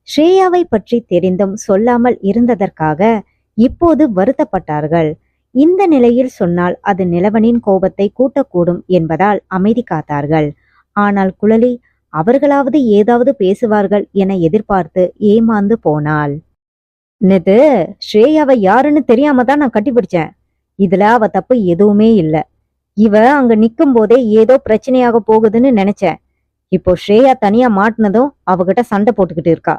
[SPEAKER 1] ஸ்ரேயாவை பற்றி தெரிந்தும் சொல்லாமல் இருந்ததற்காக இப்போது வருத்தப்பட்டார்கள். இந்த நிலையில் சொன்னால் அது நிலவனின் கோபத்தை கூட்டக்கூடும் என்பதால் அமைதி காத்தார்கள். ஆனால் குழலி அவர்களாவது ஏதாவது பேசுவார்கள் என எதிர்பார்த்து ஏமாந்து போனாள். நேத்து ஸ்ரேயாவை யாருன்னு தெரியாம தான் நான் கட்டிப்பிடிச்சேன். இதுல அவ தப்பு எதுவுமே இல்ல. இவ அங்க நிக்கும் போதே ஏதோ பிரச்சனையாக போகுதுன்னு நினைச்சேன். இப்போ ஸ்ரேயா தனியா மாட்டினதும் அவகிட்ட சண்டை போட்டுக்கிட்டு இருக்கா.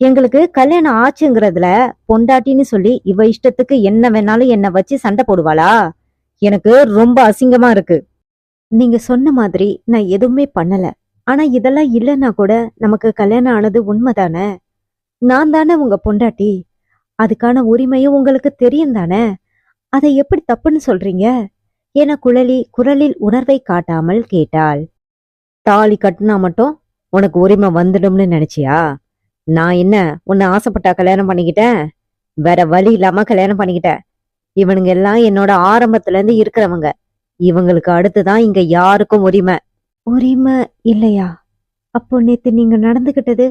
[SPEAKER 1] எங்களுக்கு கல்யாணம் ஆச்சுங்கிறதுல பொண்டாட்டின்னு சொல்லி இவ இஷ்டத்துக்கு என்ன வேணாலும் என்ன வச்சு சண்டை போடுவாளா? எனக்கு ரொம்ப அசிங்கமா இருக்கு. நீங்க சொன்ன மாதிரி நான் எதுவுமே பண்ணல. ஆனா இதெல்லாம் இல்லைன்னா கூட நமக்கு கல்யாணம் ஆனது உண்மைதானே? நான் தானே உங்க பொண்டாட்டி. அதுக்கான உரிமையும் உங்களுக்கு தெரியும் தானே? அதை எப்படி தப்புன்னு சொல்றீங்க என குழலி குரலில் உணர்வை காட்டாமல் கேட்டாள். தாலி கட்டுனா மட்டும் உனக்கு உரிமை வந்துடும்னு நினைச்சியா? நான் என்ன உன்னை ஆசைப்பட்டா கல்யாணம் பண்ணிக்கிட்டேன்? வேற வழி இல்லாம கல்யாணம் பண்ணிக்கிட்டேன். இவனுங்க எல்லாம் என்னோட ஆரம்பத்துல இருந்து இருக்கிறவங்க. இவங்களுக்கு அடுத்துதான் இங்க யாருக்கும் உரிமை. உரிமை இல்லையா? அப்போ நேத்து நீங்க நடந்துகிட்டது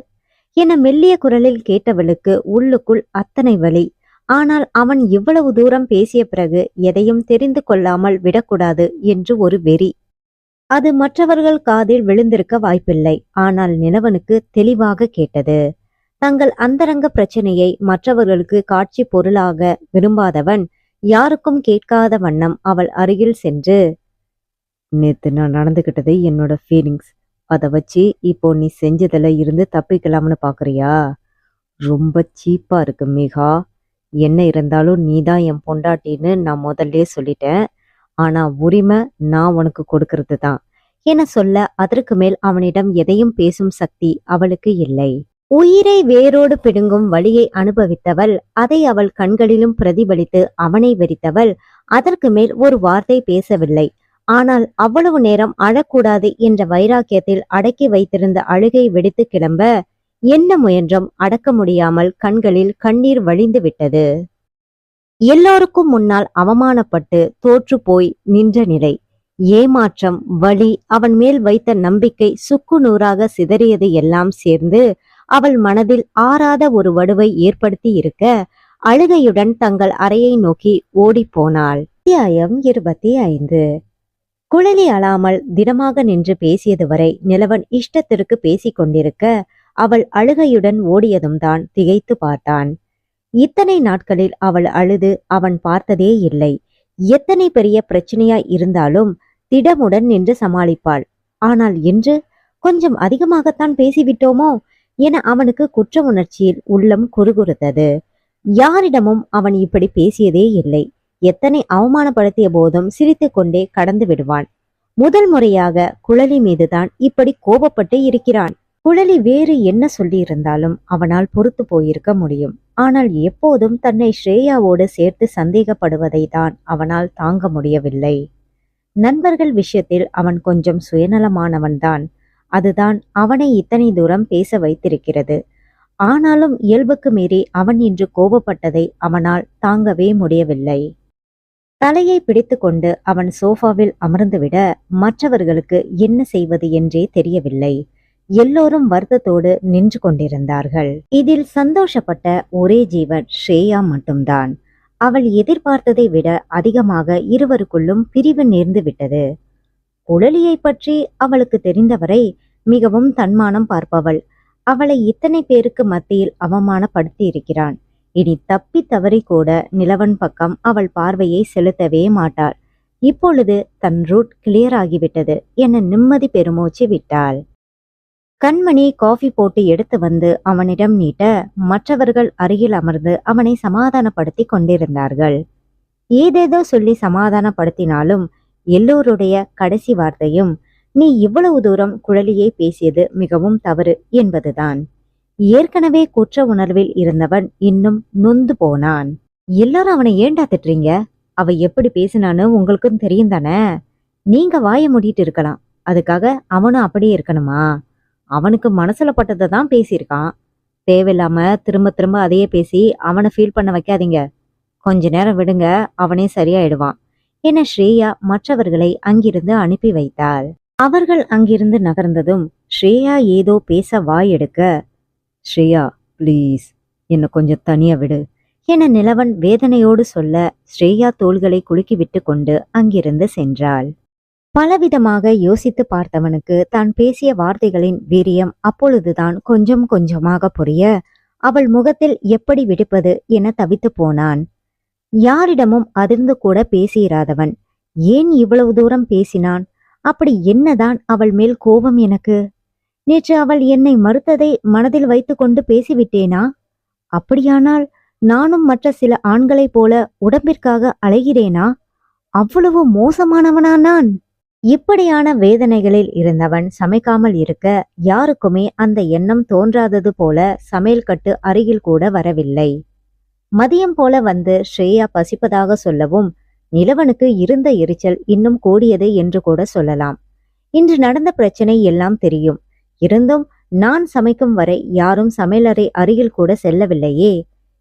[SPEAKER 1] என மெல்லிய குரலில் கேட்டவளுக்கு உள்ளுக்குள் அத்தனை வலி. ஆனால் அவன் இவ்வளவு தூரம் பேசிய பிறகு எதையும் தெரிந்து கொள்ளாமல் விடக்கூடாது என்று ஒரு வெறி. அது மற்றவர்கள் காதில் விழுந்திருக்க வாய்ப்பில்லை. ஆனால் நிலவனுக்கு தெளிவாக கேட்டது. தங்கள் அந்தரங்க பிரச்சனையை மற்றவர்களுக்கு காட்சி பொருளாக விரும்பாதவன் யாருக்கும் கேட்காத வண்ணம் அவள் அருகில் சென்று, நேத்து நான் நடந்துகிட்டது என்னோட ஃபீலிங்ஸ். அதை வச்சு இப்போ நீ செஞ்சதுல இருந்து தப்பிக்கலாம்னு பாக்குறியா? ரொம்ப சீப்பா இருக்கு மேகா. என்ன இருந்தாலும் நீதான் என் பொண்டாட்டின்னு நான் முதல்ல சொல்லிட்டேன். ஆனா உரிமை நான் உனக்கு கொடுக்கறது தான் என சொல்ல அதற்கு மேல் அவனிடம் எதையும் பேசும் சக்தி அவளுக்கு இல்லை. உயிரை வேரோடு பிடுங்கும் வலியை அனுபவித்தவள், அதை அவள் கண்களிலும் பிரதிபலித்து அவனை வெறித்தவள் அதற்கு மேல் ஒரு வார்த்தை பேசவில்லை. ஆனால் அவ்வளவு நேரம் அழக்கூடாது என்ற வைராக்கியத்தில் அடக்கி வைத்திருந்த அழுகை வெடித்து கிளம்ப என்ன முயன்றும் அடக்க முடியாமல் கண்களில் கண்ணீர் வழிந்து விட்டது. எல்லோருக்கும் முன்னால் அவமானப்பட்டு தோற்று போய் நின்ற நிலை. ஏமாற்றம், வலி, அவன் மேல் வைத்த நம்பிக்கை சுக்கு நூறாக சிதறியது எல்லாம் சேர்ந்து அவள் மனதில் ஆறாத ஒரு வடுவை ஏற்படுத்தி இருக்க அழுகையுடன் தங்கள் அறையை நோக்கி ஓடிப்போனாள். அத்தியாயம் 25. குழலி அழாமல் திடமாக நின்று பேசியது வரை நிலவன் இஷ்டத்திற்கு பேசிக் கொண்டிருக்க அவள் அழுகையுடன் ஓடியதும் தான் திகைத்து பார்த்தான். இத்தனை நாட்களில் அவள் அழுது அவன் பார்த்ததே இல்லை. எத்தனை பெரிய பிரச்சனையாய் இருந்தாலும் திடமுடன் நின்று சமாளிப்பாள். ஆனால் இன்று கொஞ்சம் அதிகமாகத்தான் பேசிவிட்டோமோ என அவனுக்கு குற்ற உணர்ச்சியில் உள்ளம் குறுகுறுத்தது. யாரிடமும் அவன் இப்படி பேசியதே இல்லை. எத்தனை அவமானப்படுத்திய போதும் சிரித்து கொண்டே கடந்து விடுவான். முதல் முறையாக குழலி மீதுதான் இப்படி கோபப்பட்டு இருக்கிறான். குழலி வேறு என்ன சொல்லி இருந்தாலும் அவனால் பொறுத்து போயிருக்க முடியும். ஆனால் எப்போதும் தன்னை ஸ்ரேயாவோடு சேர்த்து சந்தேகப்படுவதை தான் அவனால் தாங்க முடியவில்லை. நண்பர்கள் விஷயத்தில் அவன் கொஞ்சம் சுயநலமானவன்தான். அதுதான் அவனை இத்தனை தூரம் பேச வைத்திருக்கிறது. ஆனாலும் இயல்புக்கு மீறி அவன் இன்று கோபப்பட்டதை அவனால் தாங்கவே முடியவில்லை. தலையை பிடித்து கொண்டு அவன் சோஃபாவில் அமர்ந்துவிட மற்றவர்களுக்கு என்ன செய்வது என்றே தெரியவில்லை. எல்லோரும் வருத்தத்தோடு நின்று கொண்டிருந்தார்கள். இதில் சந்தோஷப்பட்ட ஒரே ஜீவன் ஸ்ரேயா மட்டும்தான். அவள் எதிர்பார்த்ததை விட அதிகமாக இருவருக்குள்ளும் பிரிவு நேர்ந்து விட்டது. குழலியை பற்றி அவளுக்கு தெரிந்தவரை மிகவும் தன்மானம் பார்ப்பவள். அவளை இத்தனை பேருக்கு மத்தியில் அவமானப்படுத்தி இருக்கிறான். இனி தப்பி தவறி கூட நிலவன் பக்கம் அவள் பார்வையை செலுத்தவே மாட்டாள். இப்பொழுது தன் ரூட் கிளியர் ஆகிவிட்டது என நிம்மதி பெருமூச்சு விட்டாள். கண்மணி காஃபி போட்டு எடுத்து வந்து அவனிடம் நீட்ட மற்றவர்கள் அருகில் அமர்ந்து அவனை சமாதானப்படுத்தி கொண்டிருந்தார்கள். ஏதேதோ சொல்லி சமாதானப்படுத்தினாலும் எல்லோருடைய கடைசி வார்த்தையும் நீ இவ்வளவு தூரம் குழலியை பேசியது மிகவும் தவறு என்பதுதான். ஏற்கனவே குற்ற உணர்வில் இருந்தவன் இன்னும் நொந்து போனான். எல்லாரும் அவனை ஏண்டா திட்டுறீங்க? அவ எப்படி பேசினான்னு உங்களுக்கும் தெரியும் தானே? நீங்க வாய மூடிட்டு இருக்கலாம், அதுக்காக அவனும் அப்படியே இருக்கணுமா? அவனுக்கு மனசுல பட்டதை தான் பேசியிருக்கான். தேவையில்லாம திரும்ப திரும்ப அதையே பேசி அவனை ஃபீல் பண்ண வைக்காதீங்க. கொஞ்ச நேரம் விடுங்க, அவனே சரியாயிடுவான் என ஸ்ரேயா மற்றவர்களை அங்கிருந்து அனுப்பி வைத்தாள். அவர்கள் அங்கிருந்து நகர்ந்ததும் ஸ்ரேயா ஏதோ பேச வாய் எடுக்க, ஸ்ரேயா ப்ளீஸ் என்ன கொஞ்சம் தனியா விடு என நிலவன் வேதனையோடு சொல்ல ஸ்ரேயா தோள்களை குலுக்கி விட்டு கொண்டு அங்கிருந்து சென்றாள். பலவிதமாக யோசித்து பார்த்தவனுக்கு தான் பேசிய வார்த்தைகளின் வீரியம் அப்பொழுதுதான் கொஞ்சம் கொஞ்சமாக புரிய அவள் முகத்தில் எப்படி விடுப்பது என தவித்து போனான். யாரிடமும் அதிர்ந்து கூட பேசியிராதவன் ஏன் இவ்வளவு தூரம் பேசினான்? அப்படி என்னதான் அவள் மேல் கோபம் எனக்கு? நேற்று அவள் என்னை மறுத்ததை மனதில் வைத்து கொண்டு பேசிவிட்டேனா? அப்படியானால் நானும் மற்ற சில ஆண்களைப் போல உடம்பிற்காக அலைகிறேனா? அவ்வளவு மோசமானவனா நான்? இப்படியான வேதனைகளில் இருந்தவன் சமைக்காமல் இருக்க யாருக்குமே அந்த எண்ணம் தோன்றாதது போல சமையல் கட்டு அருகில் கூட வரவில்லை. மதியம் போல வந்து ஸ்ரேயா பசிப்பதாக சொல்லவும் நிலவனுக்கு இருந்த எரிச்சல் இன்னும் கூடியது என்று கூட சொல்லலாம். இன்று நடந்த பிரச்சனை எல்லாம் தெரியும். இருந்தும் நான் சமைக்கும் வரை யாரும் சமையலறை அருகில் கூட செல்லவில்லையே.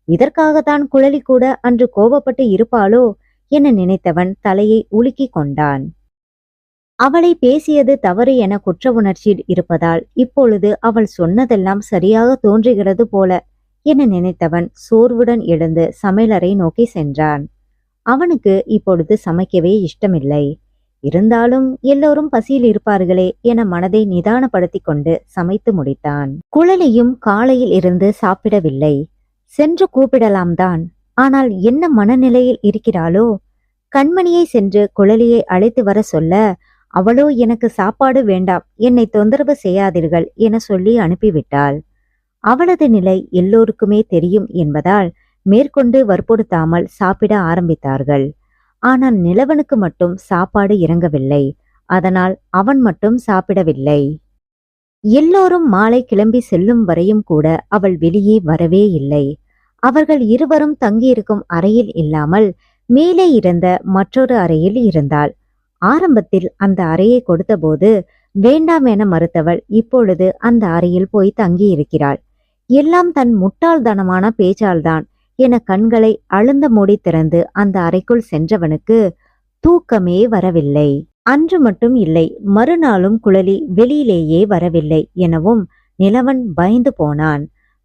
[SPEAKER 1] இதற்காகத்தான் குழலி கூட அன்று கோபப்பட்டு இருப்பாளோ என நினைத்தவன் தலையை உலுக்கி கொண்டான். அவளை பேசியது தவறு என குற்ற உணர்ச்சியில் இருப்பதால் இப்பொழுது அவள் சொன்னதெல்லாம் சரியாக தோன்றுகிறது போல என நினைத்தவன் சோர்வுடன் எழுந்து சமையலறை நோக்கி சென்றான். அவனுக்கு இப்பொழுது சமைக்கவே இஷ்டமில்லை. இருந்தாலும் எல்லோரும் பசியில் இருப்பார்களே என மனதை நிதானப்படுத்தி கொண்டு சமைத்து முடித்தான். குழலியும் காலையில் இருந்து சாப்பிடவில்லை. சென்று கூப்பிடலாம் தான். ஆனால் என்ன மனநிலையில் இருக்கிறாளோ? கண்மணியை சென்று குழலியை அழைத்து வர சொல்ல அவளோ எனக்கு சாப்பாடு வேண்டாம், என்னை தொந்தரவு செய்யாதீர்கள் என சொல்லி அனுப்பிவிட்டாள். அவளது நிலை எல்லோருக்குமே தெரியும் என்பதால் மேற்கொண்டு வற்புறுத்தாமல் சாப்பிட ஆரம்பித்தார்கள். ஆனால் நிலவனுக்கு மட்டும் சாப்பாடு இறங்கவில்லை. அதனால் அவன் மட்டும் சாப்பிடவில்லை. எல்லோரும் மாலை கிளம்பி செல்லும் வரையும் கூட அவள் வெளியே வரவே இல்லை. அவர்கள் இருவரும் தங்கியிருக்கும் அறையில் இல்லாமல் மேலே இருந்த மற்றொரு அறையில் இருந்தாள். ஆரம்பத்தில் அந்த அறையை கொடுத்தபோது வேண்டாம் என மறுத்தவள் இப்பொழுது அந்த அறையில் போய் தங்கி இருக்கிறாள். எல்லாம் தன் முட்டாள்தனமான பேச்சால்தான் என கண்களை அழுந்த மூடி திறந்து அந்த அறைக்குள் சென்றவனுக்கு தூக்கமே வரவில்லை. அன்று மட்டும் இல்லை, மறுநாளும் குழலி வெளியிலேயே வரவில்லை எனவும் நிலவன் பயந்து போனான்.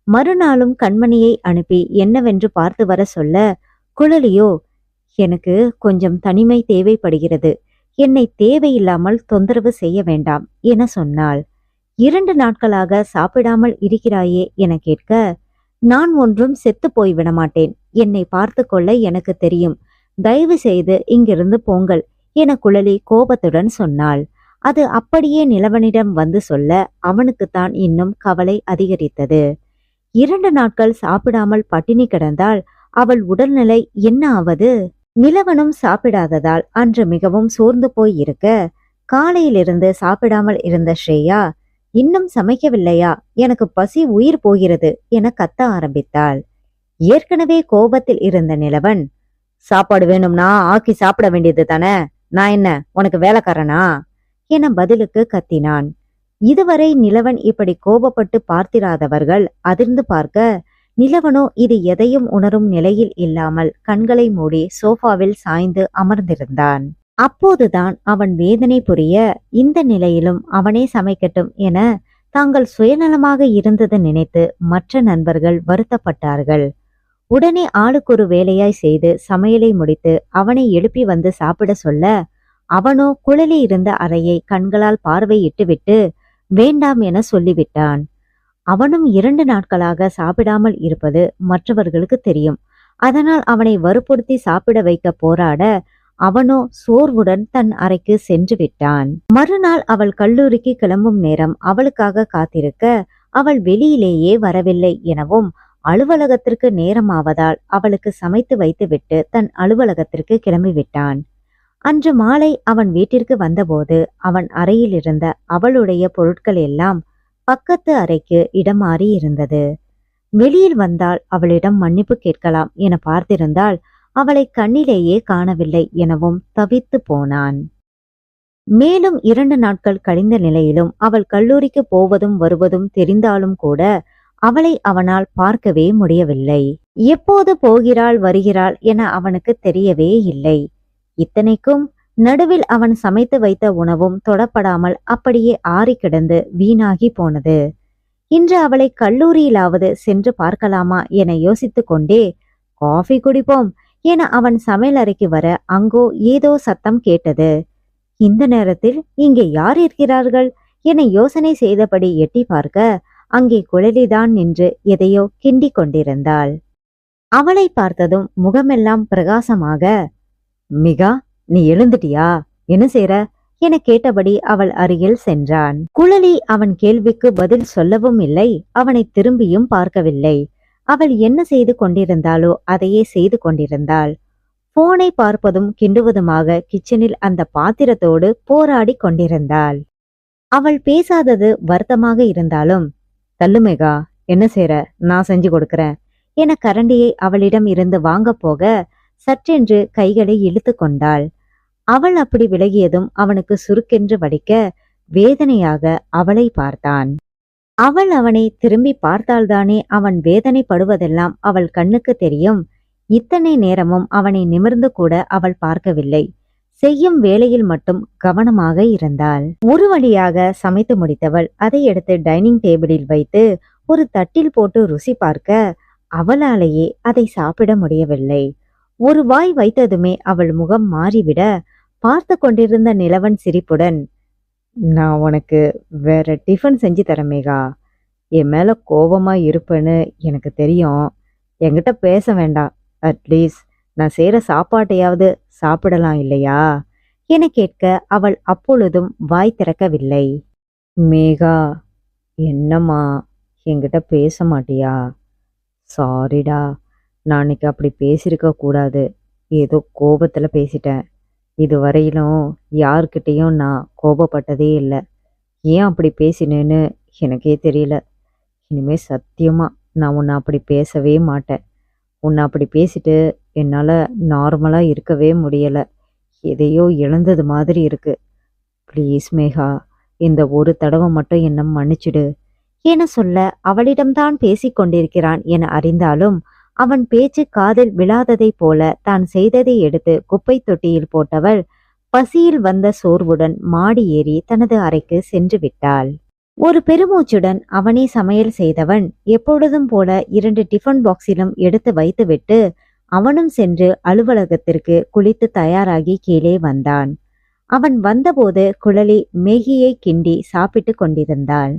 [SPEAKER 1] மறுநாளும் கண்மணியை அனுப்பி என்னவென்று பார்த்து வர சொல்ல, குழலியோ, எனக்கு கொஞ்சம் தனிமை தேவைப்படுகிறது, என்னை தேவையில்லாமல் தொந்தரவு செய்ய வேண்டாம் என சொன்னாள். 2 நாட்களாக சாப்பிடாமல் இருக்கிறாயே என கேட்க, நான் ஒன்றும் செத்து போய்விட மாட்டேன், என்னை பார்த்து கொள்ள எனக்கு தெரியும், தயவு செய்து இங்கிருந்து போங்கள் என குழலி கோபத்துடன் சொன்னாள். அது அப்படியே நிலவனிடம் வந்து சொல்ல அவனுக்குத்தான் இன்னும் கவலை அதிகரித்தது. 2 நாட்கள் சாப்பிடாமல் பட்டினி கிடந்தால் அவள் உடல்நிலை என்ன ஆவது? நிலவனும் சாப்பிடாததால் அன்று மிகவும் சோர்ந்து போய் இருக்க, காலையிலிருந்து சாப்பிடாமல் இருந்த ஸ்ரேயா, இன்னும் சமைக்கவில்லையா, எனக்கு பசி உயிர் போகிறது என கத்த ஆரம்பித்தாள். ஏற்கனவே கோபத்தில் இருந்த நிலவன், சாப்பாடு வேணும்னா ஆக்கி சாப்பிட வேண்டியது தானே, நான் என்ன உனக்கு வேலைக்காரனா என பதிலுக்கு கத்தினான். இதுவரை நிலவன் இப்படி கோபப்பட்டு பார்த்திராதவர்கள் அதிர்ந்து பார்க்க, நிலவனோ இது எதையும் உணரும் நிலையில் இல்லாமல் கண்களை மூடி சோஃபாவில் சாய்ந்து அமர்ந்திருந்தான். அப்போதுதான் அவன் வேதனை புரிய, இந்த நிலையிலும் அவனே சமைக்கட்டும் என தாங்கள் சுயநலமாக இருந்தது நினைத்து மற்ற நண்பர்கள் வருத்தப்பட்டார்கள். உடனே ஆளுக்கொரு வேலையாய் செய்து சமையலை முடித்து அவனை எழுப்பி வந்து சாப்பிட சொல்ல, அவனோ குழலி இருந்த அறையை கண்களால் பார்வையிட்டுவிட்டு வேண்டாம் என சொல்லிவிட்டான். அவனும் 2 நாட்களாக சாப்பிடாமல் இருப்பது மற்றவர்களுக்கு தெரியும். அதனால் அவனை வற்புறுத்தி சாப்பிட வைக்க போராட அவனோ சோர்வுடன் தன் அறைக்கு சென்று விட்டான். மறுநாள் அவள் கல்லூரிக்கு கிளம்பும் நேரம் அவளுக்காக காத்திருக்க அவள் வெளியிலேயே வரவில்லை எனவும் அலுவலகத்திற்கு நேரமாவதால் அவளுக்கு சமைத்து வைத்துவிட்டு தன் அலுவலகத்திற்கு கிளம்பிவிட்டான். அன்று மாலை அவன் வீட்டிற்கு வந்தபோது அவன் அறையில் இருந்த அவளுடைய பொருட்கள் எல்லாம் பக்கத்து அறைக்கு இடம் மாறி இருந்தது. வெளியில் வந்தால் அவளிடம் மன்னிப்பு கேட்கலாம் என பார்த்திருந்தால் அவளை கண்ணிலேயே காணவில்லை எனவும் தவித்து போனான். மேலும் 2 நாட்கள் கழிந்த நிலையிலும் அவள் கல்லூரிக்கு போவதும் வருவதும் தெரிந்தாலும் கூட அவளை அவனால் பார்க்கவே முடியவில்லை. எப்போது போகிறாள் வருகிறாள் என அவனுக்கு தெரியவே இல்லை. இத்தனைக்கும் நடுவில் அவன் சமைத்து வைத்த உணவும் தொடப்படாமல் அப்படியே ஆறி கிடந்து வீணாகி போனது. இன்று அவளை கல்லூரியிலாவது சென்று பார்க்கலாமா என யோசித்து கொண்டே, காஃபி குடிப்போம் என அவன் சமையல் அறைக்கு வர அங்கோ ஏதோ சத்தம் கேட்டது. இந்த நேரத்தில் இங்கே யார் இருக்கிறார்கள் என யோசனை செய்தபடி எட்டி பார்க்க அங்கே குழலிதான் நின்று எதையோ கிண்டி கொண்டிருந்தாள். அவளை பார்த்ததும் முகமெல்லாம் பிரகாசமாக, மிகா, நீ எழுந்துட்டியா, என்ன செய்ற என கேட்டபடி அவள் அருகில் சென்றான். குழலி அவன் கேள்விக்கு பதில் சொல்லவும் இல்லை, அவனை திரும்பியும் பார்க்கவில்லை. அவள் என்ன செய்து கொண்டிருந்தாளோ அதையே செய்து கொண்டிருந்தாள். போனை பார்ப்பதும் கிண்டுவதுமாக கிச்சனில் அந்த பாத்திரத்தோடு போராடி கொண்டிருந்தாள். அவள் பேசாதது வருத்தமாக இருந்தாலும், தள்ளுமேகா, என்ன செய்ற, நான் செஞ்சு கொடுக்கிறேன் என கரண்டியை அவளிடம் இருந்து வாங்க போக சற்றென்று கைகளை இழுத்து கொண்டாள். அவள் அப்படி விலகியதும் அவனுக்கு சுருக்கென்று வடிக்க வேதனையாக அவளை பார்த்தான். அவள் அவனை திரும்பி பார்த்தால்தானே அவன் வேதனைப்படுவதெல்லாம் அவள் கண்ணுக்கு தெரியும். இத்தனை நேரமும் அவனை நிமிர்ந்து கூட அவள் பார்க்கவில்லை. செய்யும் வேளையில் மட்டும் கவனமாக இருந்தாள். ஒரு வழியாக சமைத்து முடித்தவள் அதை எடுத்து டைனிங் டேபிளில் வைத்து ஒரு தட்டில் போட்டு ருசி பார்க்க அவளாலேயே அதை சாப்பிட முடியவில்லை. ஒரு வாய் வைத்ததுமே அவள் முகம் மாறிவிட பார்த்து கொண்டிருந்த நிலவன் சிரிப்புடன், நான் உனக்கு வேற டிஃபன் செஞ்சு தரேன் மேகா, என் மேல கோபமா இருப்பேன்னு எனக்கு தெரியும், என்கிட்ட பேச வேண்டாம், அட்லீஸ்ட் நான் செய்யற சாப்பாட்டையாவது சாப்பிடலாம் இல்லையா என கேட்க அவள் அப்பொழுதும் வாய் திறக்கவில்லை. மேகா, என்னம்மா, என்கிட்ட பேச மாட்டியா? சாரிடா, நான் அன்னைக்கு அப்படி பேசியிருக்க கூடாது, ஏதோ கோபத்துல பேசிட்டேன். இதுவரையிலும் யார்கிட்டையும் நான் கோபப்பட்டதே இல்லை. ஏன் அப்படி பேசினேன்னு எனக்கே தெரியல. இனிமே சத்தியமா நான் உன்னை அப்படி பேசவே மாட்டேன். உன்னை அப்படி பேசிட்டு என்னால் நார்மலாக இருக்கவே முடியலை. எதையோ இழந்தது மாதிரி இருக்கு. ப்ளீஸ் மேகா, இந்த ஒரு தடவை மட்டும் என்னை மன்னிச்சிடு என சொல்ல அவளிடம்தான் பேசிக் கொண்டிருக்கிறான் என அறிந்தாலும் அவன் பேச்சு காதில் விழாததைப் போல தான் செய்ததை எடுத்து குப்பை தொட்டியில் போட்டவள் பசியில் வந்த சோர்வுடன் மாடி ஏறி தனது அறைக்கு சென்று விட்டாள். ஒரு பெருமூச்சுடன் அவனே சமையல் செய்தவன் எப்பொழுதும் போல 2 டிஃபன் பாக்ஸிலும் எடுத்து வைத்துவிட்டு அவனும் சென்று அலுவலகத்திற்கு குளித்து தயாராகி கீழே வந்தான். அவன் வந்தபோது குழலி மேகியை கிண்டி சாப்பிட்டு கொண்டிருந்தாள்.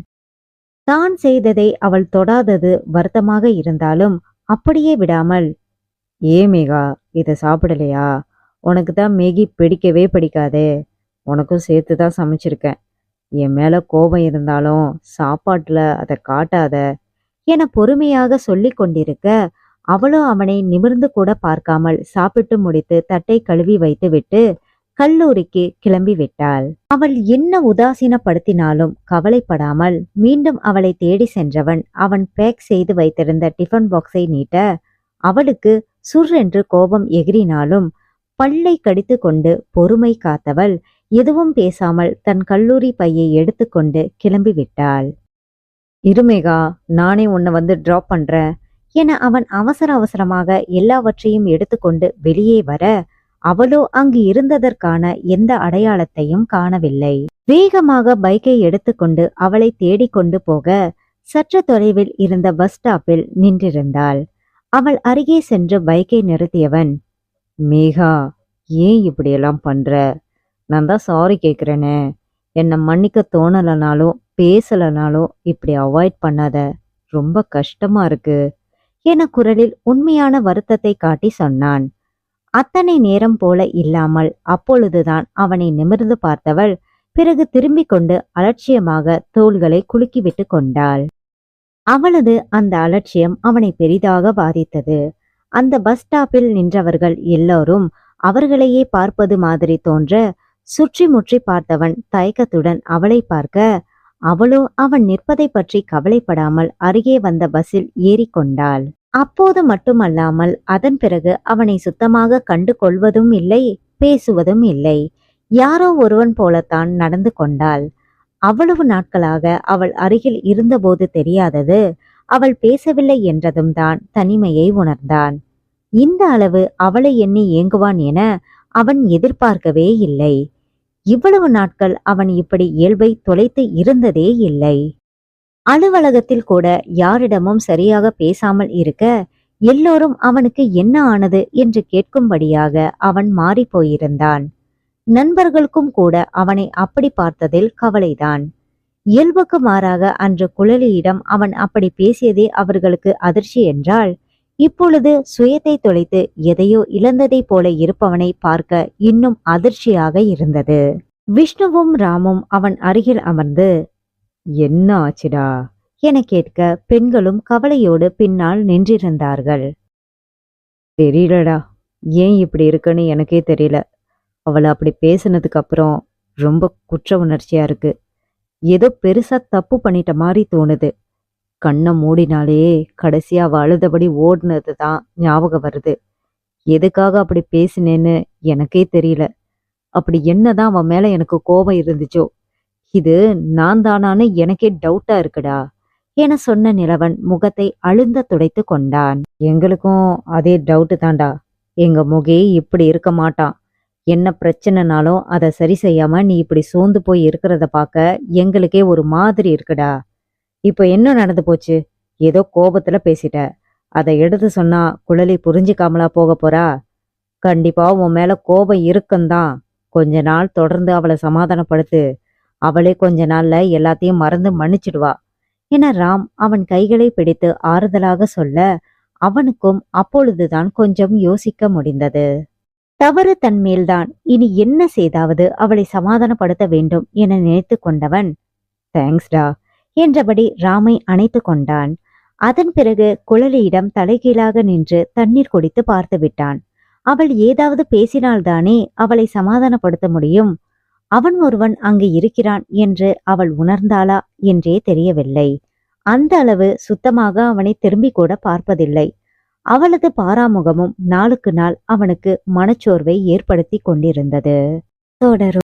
[SPEAKER 1] தான் செய்ததை அவள் தொடாதது வருத்தமாக இருந்தாலும் அப்படியே விடாமல், ஏ மேகா, இதை சாப்பிடலையா? உனக்கு தான் மேகி பிடிக்கவே பிடிக்காதே, உனக்கும் சேர்த்து தான் சமைச்சிருக்கேன். என் மேல கோபம் இருந்தாலும் சாப்பாட்டுல அதை காட்டாத என பொறுமையாக சொல்லி கொண்டிருக்க, அவளோ அவனை நிமிர்ந்து கூட பார்க்காமல் சாப்பிட்டு முடித்து தட்டை கழுவி வைத்துவிட்டு கல்லூரிக்கு கிளம்பி விட்டாள். அவள் என்ன உதாசீனப்படுத்தினாலும் கவலைப்படாமல் மீண்டும் அவளை தேடி சென்றவன் அவன் பேக் செய்து வைத்திருந்த டிஃபன் பாக்ஸை நீட்ட, அவளுக்கு சுர்ரென்று கோபம் எகிரினாலும் பல்லை கடித்து கொண்டு பொறுமை காத்தவள் எதுவும் பேசாமல் தன் கல்லூரி பையை எடுத்துக்கொண்டு கிளம்பி விட்டாள். இருமேகா, நானே உன்னை வந்து டிராப் பண்றேன் என அவன் அவசர அவசரமாக எல்லாவற்றையும் எடுத்துக்கொண்டு வெளியே வர, அவளோ அங்கு இருந்ததற்கான எந்த அடையாளத்தையும் காணவில்லை. வேகமாக பைக்கை எடுத்துக்கொண்டு அவளை தேடிக்கொண்டு போக சற்று தொலைவில் இருந்த பஸ் ஸ்டாப்பில் நின்றிருந்தாள். அவள் அருகே சென்று பைக்கை நிறுத்தியவன், மேகா, ஏன் இப்படியெல்லாம் பண்ற? நான் தான் சாரி கேட்குறேனே. என்னை மன்னிக்க தோணலனாலும் பேசலனாலும் இப்படி அவாய்ட் பண்ணாத, ரொம்ப கஷ்டமா இருக்கு என குரலில் உண்மையான வருத்தத்தை காட்டி சொன்னான். அத்தனை நேரம் போல இல்லாமல் அப்பொழுதுதான் அவனை நிமிர்ந்து பார்த்தவள் பிறகு திரும்பிக் கொண்டு அலட்சியமாக தோள்களை குலுக்கிவிட்டு கொண்டாள். அவளது அந்த அலட்சியம் அவனை பெரிதாக பாதித்தது. அந்த பஸ் ஸ்டாப்பில் நின்றவர்கள் எல்லோரும் அவர்களையே பார்ப்பது மாதிரி தோன்ற சுற்றி முற்றி பார்த்தவன் தயக்கத்துடன் அவளை பார்க்க, அவளோ அவன் நிற்பதை பற்றி கவலைப்படாமல் அருகே வந்த பஸ்ஸில் ஏறிக்கொண்டாள். அப்போது மட்டுமல்லாமல் அதன் பிறகு அவனை சுத்தமாக கண்டு கொள்வதும் இல்லை, பேசுவதும் இல்லை. யாரோ ஒருவன் போலத்தான் நடந்து கொண்டாள். அவ்வளவு நாட்களாக அவள் அருகில் இருந்தபோது தெரியாதது அவள் பேசவில்லை என்றதும் தான் தனிமையை உணர்ந்தான். இந்த அளவு அவளை எண்ணி ஏங்குவான் என அவன் எதிர்பார்க்கவே இல்லை. இவ்வளவு நாட்கள் அவன் இப்படி இயல்பை தொலைத்து இருந்ததே இல்லை. அலுவலகத்தில் கூட யாரிடமும் சரியாக பேசாமல் இருக்க எல்லோரும் அவனுக்கு என்ன ஆனது என்று கேட்கும்படியாக அவன் மாறி போயிருந்தான். நண்பர்களுக்கும் கூட அவனை அப்படி பார்த்ததில் கவலைதான். இயல்புக்கு மாறாக அன்று குழலியிடம் அவன் அப்படி பேசியதே அவர்களுக்கு அதிர்ச்சி என்றால், இப்பொழுது சுயத்தை தொலைத்து எதையோ இழந்ததை போல இருப்பவனை பார்க்க இன்னும் அதிர்ச்சியாக இருந்தது. விஷ்ணுவும் ராமும் அவன் அருகில் அமர்ந்து, என்ன ஆச்சுடா என கேட்க பெண்களும் கவலையோடு பின்னால் நின்றிருந்தார்கள். தெரியலடா, ஏன் இப்படி இருக்குன்னு எனக்கே தெரியல. அவளை அப்படி பேசினதுக்கு அப்புறம் ரொம்ப குற்ற உணர்ச்சியா இருக்கு. ஏதோ பெருசா தப்பு பண்ணிட்ட மாதிரி தோணுது. கண்ணை மூடினாலே கடைசியா அவ அழுதபடி ஓடுனது தான் ஞாபகம் வருது. எதுக்காக அப்படி பேசினேன்னு எனக்கே தெரியல. அப்படி என்னதான் அவன் மேல எனக்கு கோபம் இருந்துச்சோ, இது நான் தானான்னு எனக்கே டவுட்டா இருக்குடா என சொன்ன நிலவன் முகத்தை அழுந்த துடைத்து கொண்டான். எங்களுக்கும் அதே டவுட்டு தான்டா. எங்க முகே இப்படி இருக்க மாட்டான். என்ன பிரச்சனைனாலும் அதை சரி செய்யாம நீ இப்படி சோர்ந்து போய் இருக்கிறத பார்க்க எங்களுக்கே ஒரு மாதிரி இருக்குடா. இப்போ என்ன நடந்து போச்சு? ஏதோ கோபத்துல பேசிட்ட. அதை எடுத்து சொன்னா குழலி புரிஞ்சுக்காமலா போக போறா? கண்டிப்பா உன் மேல கோபம் இருக்குந்தான். கொஞ்ச நாள் தொடர்ந்து அவளை சமாதானப்படுத்து. அவளே கொஞ்ச நாள்ல எல்லாத்தையும் மறந்து மன்னிச்சிடுவா என ராம் அவன் கைகளை பிடித்து ஆறுதலாக சொல்ல, அவனுக்கும் அப்பொழுதுதான் கொஞ்சம் யோசிக்க முடிந்தது. தவறு தன் மேல்தான், இனி என்ன செய்தாவது அவளை சமாதானப்படுத்த வேண்டும் என நினைத்து கொண்டவன், தேங்க்ஸ்டா என்றபடி ராமை அணைத்து கொண்டான். அதன் பிறகு குழலியிடம் தலைகீழாக நின்று தண்ணீர் குடித்து பார்த்து விட்டான். அவள் ஏதாவது பேசினால்தானே அவளை சமாதானப்படுத்த முடியும். அவன் ஒருவன் அங்கு இருக்கிறான் என்று அவள் உணர்ந்தாளா என்றே தெரியவில்லை. அந்த அளவு சுத்தமாக அவனை திரும்பி கூட பார்ப்பதில்லை. அவளது பாராமுகமும் நாளுக்கு நாள் அவனுக்கு மனச்சோர்வை ஏற்படுத்தி கொண்டிருந்தது. தொடரும்.